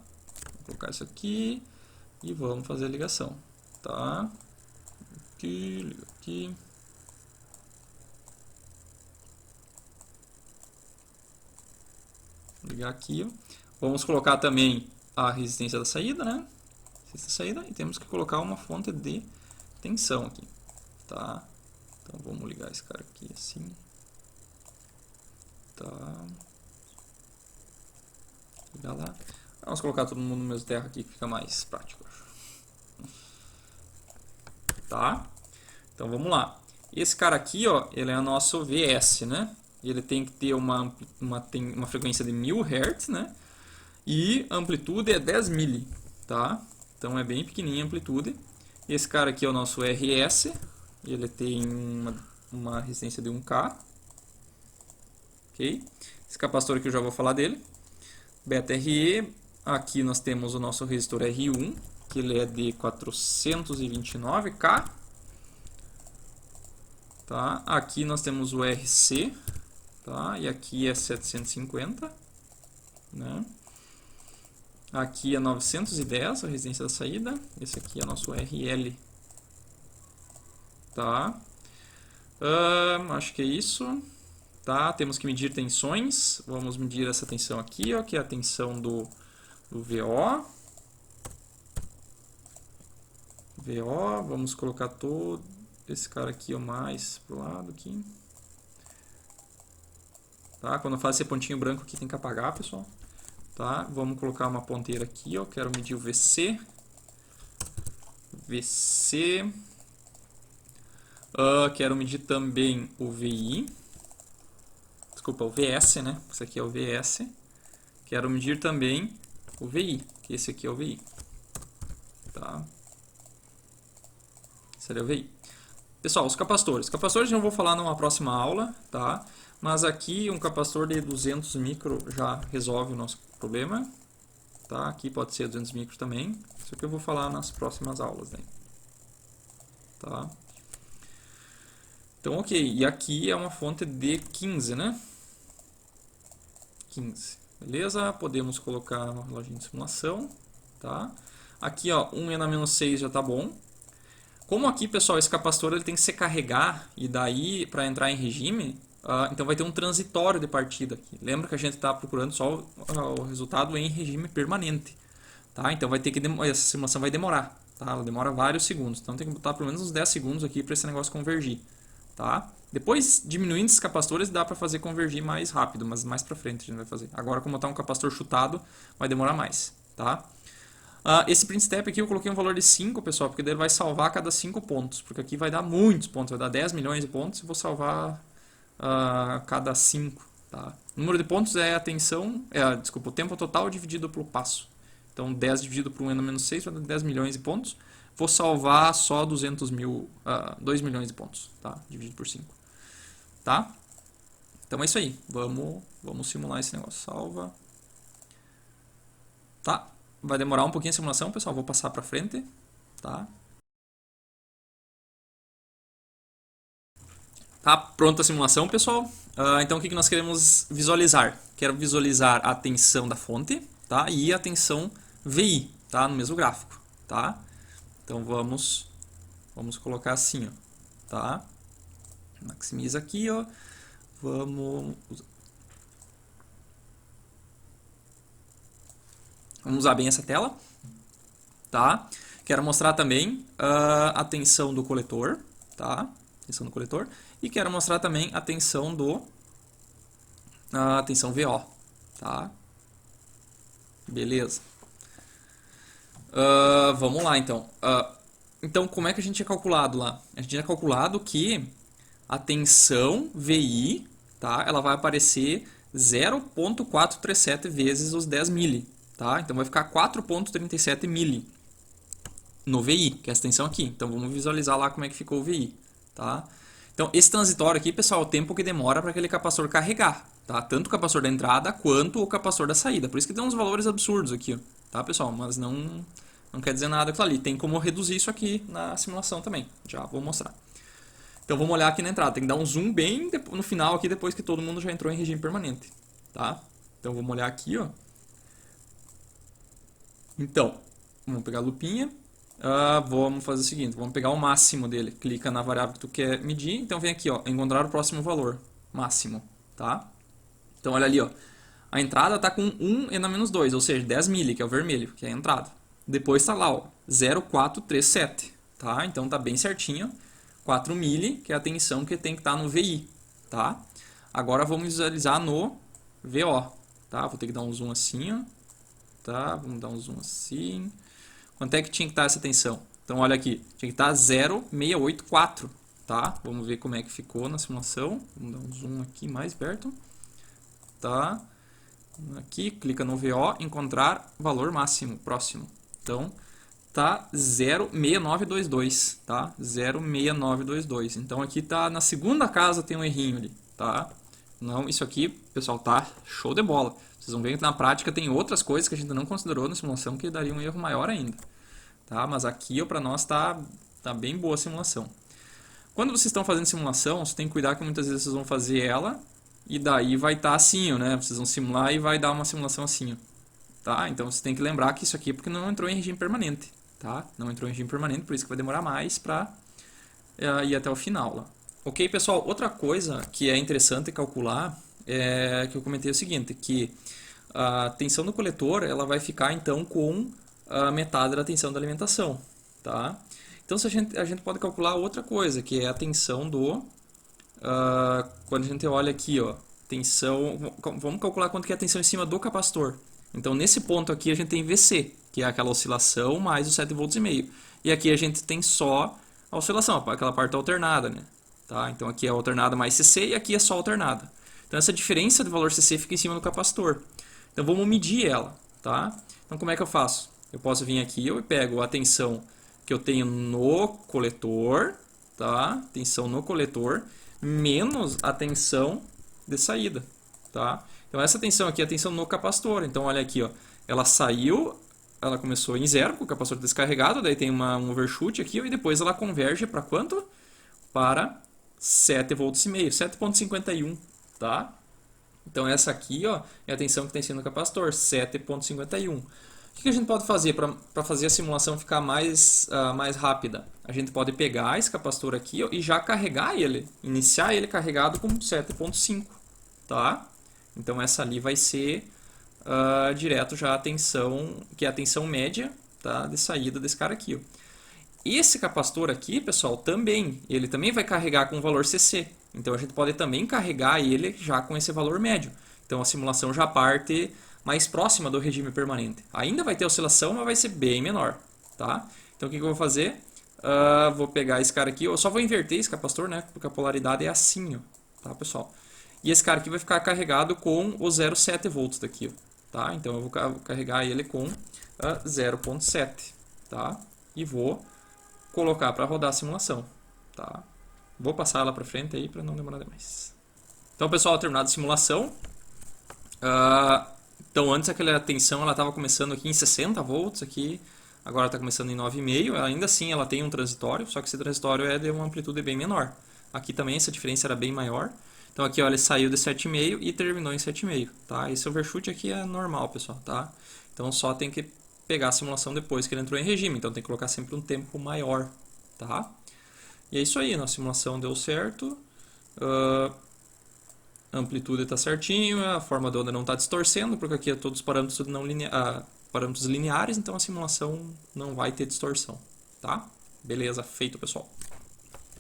colocar isso aqui e vamos fazer a ligação, tá? Aqui, liga aqui. Ligar aqui, ó. Vamos colocar também a resistência da saída, né? Resistência da saída, e temos que colocar uma fonte de tensão aqui, tá? Então vamos ligar esse cara aqui assim, tá? Ligar lá. Vamos colocar todo mundo no mesmo terra aqui que fica mais prático, acho. Tá? Então vamos lá. Esse cara aqui, ó, ele é o nosso VS, né? Ele tem que ter uma frequência de 1000 Hz, né? E a amplitude é 10 mili, tá? Então é bem pequenininha a amplitude. Esse cara aqui é o nosso RS, ele tem uma resistência de 1K. Ok? Esse capacitor aqui eu já vou falar dele. Beta RE, aqui nós temos o nosso resistor R1, que ele é de 429K. Tá? Aqui nós temos o RC, tá? E aqui é 750, né? Aqui é 910, a resistência da saída. Esse aqui é nosso RL, tá? Acho que é isso, tá? Temos que medir tensões. Vamos medir essa tensão aqui, ó, que é a tensão do VO. Vamos colocar todo esse cara aqui, ó, mais pro lado aqui. tá? Quando faz esse pontinho branco aqui tem que apagar, pessoal. Tá? Vamos colocar uma ponteira aqui, ó. Quero medir o VC. Quero medir também o VI. Desculpa, o VS, né? Esse aqui é o VS. Quero medir também o VI, que esse aqui é o VI. Tá? Seria o VI. Pessoal, os capacitores. Capacitores eu não vou falar numa próxima aula, tá? Mas aqui um capacitor de 200 micro já resolve o nosso problema. Tá? Aqui pode ser 200 micro também. Isso aqui eu vou falar nas próximas aulas, né? Tá? Então, ok. E aqui é uma fonte de 15, né? 15. Beleza? Podemos colocar uma lojinha de simulação. Tá? Aqui, ó, 1N-6 já tá bom. Como aqui, pessoal, esse capacitor ele tem que se carregar e daí para entrar em regime, então vai ter um transitório de partida aqui. Lembra que a gente está procurando só o resultado em regime permanente. Tá? Então vai ter que essa simulação vai demorar. Tá? Ela demora vários segundos. Então tem que botar pelo menos uns 10 segundos aqui para esse negócio convergir. Tá? Depois, diminuindo esses capacitores, dá para fazer convergir mais rápido, mas mais para frente a gente vai fazer. Agora, como está um capacitor chutado, vai demorar mais. Tá? Esse print step aqui eu coloquei um valor de 5, pessoal, porque daí ele vai salvar a cada 5 pontos. Porque aqui vai dar muitos pontos, vai dar 10 milhões de pontos e vou salvar cada 5. Tá? O número de pontos é a tensão, desculpa, o tempo total dividido pelo passo. Então 10 dividido por 1n-6 vai dar 10 milhões de pontos. Vou salvar só 200 mil, 2 milhões de pontos, tá? Dividido por 5. Tá? Então é isso aí. Vamos simular esse negócio. Salva. Tá? Vai demorar um pouquinho a simulação, pessoal. Vou passar para frente. Tá? Tá pronta a simulação, pessoal. Então o que nós queremos visualizar? Quero visualizar a tensão da fonte, tá? E a tensão VI, tá? No mesmo gráfico, tá? Então vamos colocar assim, ó, tá? Maximiza aqui, ó. Vamos usar bem essa tela, tá? Quero mostrar também a tensão do coletor, tá? Tensão do coletor. E quero mostrar também a tensão tensão VO, tá? Beleza. Vamos lá, então. Então, como é que a gente tinha calculado lá? A gente tinha calculado que a tensão VI, tá? Ela vai aparecer 0,437 vezes os 10 mili, tá? Então vai ficar 4,37 mili no VI, que é essa tensão aqui. Então vamos visualizar lá como é que ficou o VI, tá? Então esse transitório aqui, pessoal, é o tempo que demora para aquele capacitor carregar, tá? Tanto o capacitor da entrada quanto o capacitor da saída. Por isso que tem uns valores absurdos aqui, ó, tá, pessoal? Mas não quer dizer nada aquilo ali. Tem como reduzir isso aqui na simulação também. Já vou mostrar. Então vamos olhar aqui na entrada. Tem que dar um zoom bem no final aqui, depois que todo mundo já entrou em regime permanente, tá? Então vamos olhar aqui, ó. Então, vamos pegar a lupinha. Vamos fazer o seguinte, vamos pegar o máximo dele. Clica na variável que tu quer medir. Então vem aqui, ó, encontrar o próximo valor máximo, tá? Então olha ali, ó. A entrada está com 1N-2, ou seja, 10 mili, que é o vermelho, que é a entrada. Depois está lá, ó, 0,437, tá? Então tá bem certinho. 4 mili, que é a tensão que tem que estar no VI, tá? Agora vamos visualizar no VO, tá? Vou ter que dar um zoom assim, ó. Tá? Vamos dar um zoom assim. Quanto é que tinha que estar essa tensão? Então olha aqui, tinha que estar 0,684, tá? Vamos ver como é que ficou na simulação. Vamos dar um zoom aqui mais perto. Tá? Aqui, clica no VO, encontrar valor máximo, próximo. Então, tá 06922, tá? 06922. Então aqui tá na segunda casa tem um errinho ali, tá? Não, isso aqui, pessoal, tá show de bola. Vocês vão ver que na prática tem outras coisas que a gente não considerou na simulação que daria um erro maior ainda, tá? Mas aqui, para nós, tá bem boa a simulação. Quando vocês estão fazendo simulação, vocês têm que cuidar que muitas vezes vocês vão fazer ela e daí vai estar assim, ó, né? Vocês vão simular e vai dar uma simulação assim, ó, tá? Então você tem que lembrar que isso aqui é porque não entrou em regime permanente, tá? Não entrou em regime permanente, por isso que vai demorar mais para ir até o final lá. Ok, pessoal? Outra coisa que é interessante calcular é que eu comentei o seguinte, que a tensão do coletor ela vai ficar então com a metade da tensão da alimentação, tá? Então a gente pode calcular outra coisa, que é a tensão do... quando a gente olha aqui, ó, tensão, vamos calcular quanto que é a tensão em cima do capacitor. Então, nesse ponto aqui, a gente tem VC, que é aquela oscilação mais os 7,5 volts. E aqui a gente tem só a oscilação, aquela parte alternada, né? Tá? Então, aqui é alternada mais CC e aqui é só alternada. Então, essa diferença de valor CC fica em cima do capacitor. Então, vamos medir ela, tá? Então, como é que eu faço? Eu posso vir aqui, eu pego a tensão que eu tenho no coletor, tá? Tensão no coletor, menos a tensão de saída, tá? Então, essa tensão aqui é a tensão no capacitor. Então, olha aqui, ó, ela saiu, ela começou em zero, com o capacitor descarregado, daí tem um overshoot aqui, e depois ela converge para quanto? Para 7,5 volts, 7,51, tá? Então, essa aqui, ó, é a tensão que tem sido no capacitor, 7,51. O que a gente pode fazer para fazer a simulação ficar mais rápida? A gente pode pegar esse capacitor aqui, ó, e já carregar ele, iniciar ele carregado com 7,5, tá? Então, essa ali vai ser direto já a tensão, que é a tensão média, tá, de saída desse cara aqui, ó. Esse capacitor aqui, pessoal, ele também vai carregar com o valor CC. Então, a gente pode também carregar ele já com esse valor médio. Então, a simulação já parte mais próxima do regime permanente. Ainda vai ter oscilação, mas vai ser bem menor, tá? Então, o que eu vou fazer? Vou pegar esse cara aqui, eu só vou inverter esse capacitor, né? Porque a polaridade é assim, ó, tá, pessoal? E esse cara aqui vai ficar carregado com o 0,7 volts daqui, ó, tá? Então, eu vou carregar ele com 0,7, tá? E vou colocar para rodar a simulação, tá? Vou passar ela para frente aí para não demorar demais. Então, pessoal, terminada a simulação. Então, antes aquela tensão ela estava começando aqui em 60 volts, aqui agora está começando em 9,5. Ainda assim, ela tem um transitório, só que esse transitório é de uma amplitude bem menor. Aqui também essa diferença era bem maior. Então, aqui ó, ele saiu de 7,5 e terminou em 7,5, tá? Esse overshoot aqui é normal, pessoal, tá? Então, só tem que pegar a simulação depois que ele entrou em regime. Então, tem que colocar sempre um tempo maior, tá? E é isso aí, nossa simulação deu certo. A amplitude está certinho, a forma da onda não está distorcendo, porque aqui é todos os parâmetros, parâmetros lineares, então a simulação não vai ter distorção, tá? Beleza, feito, pessoal.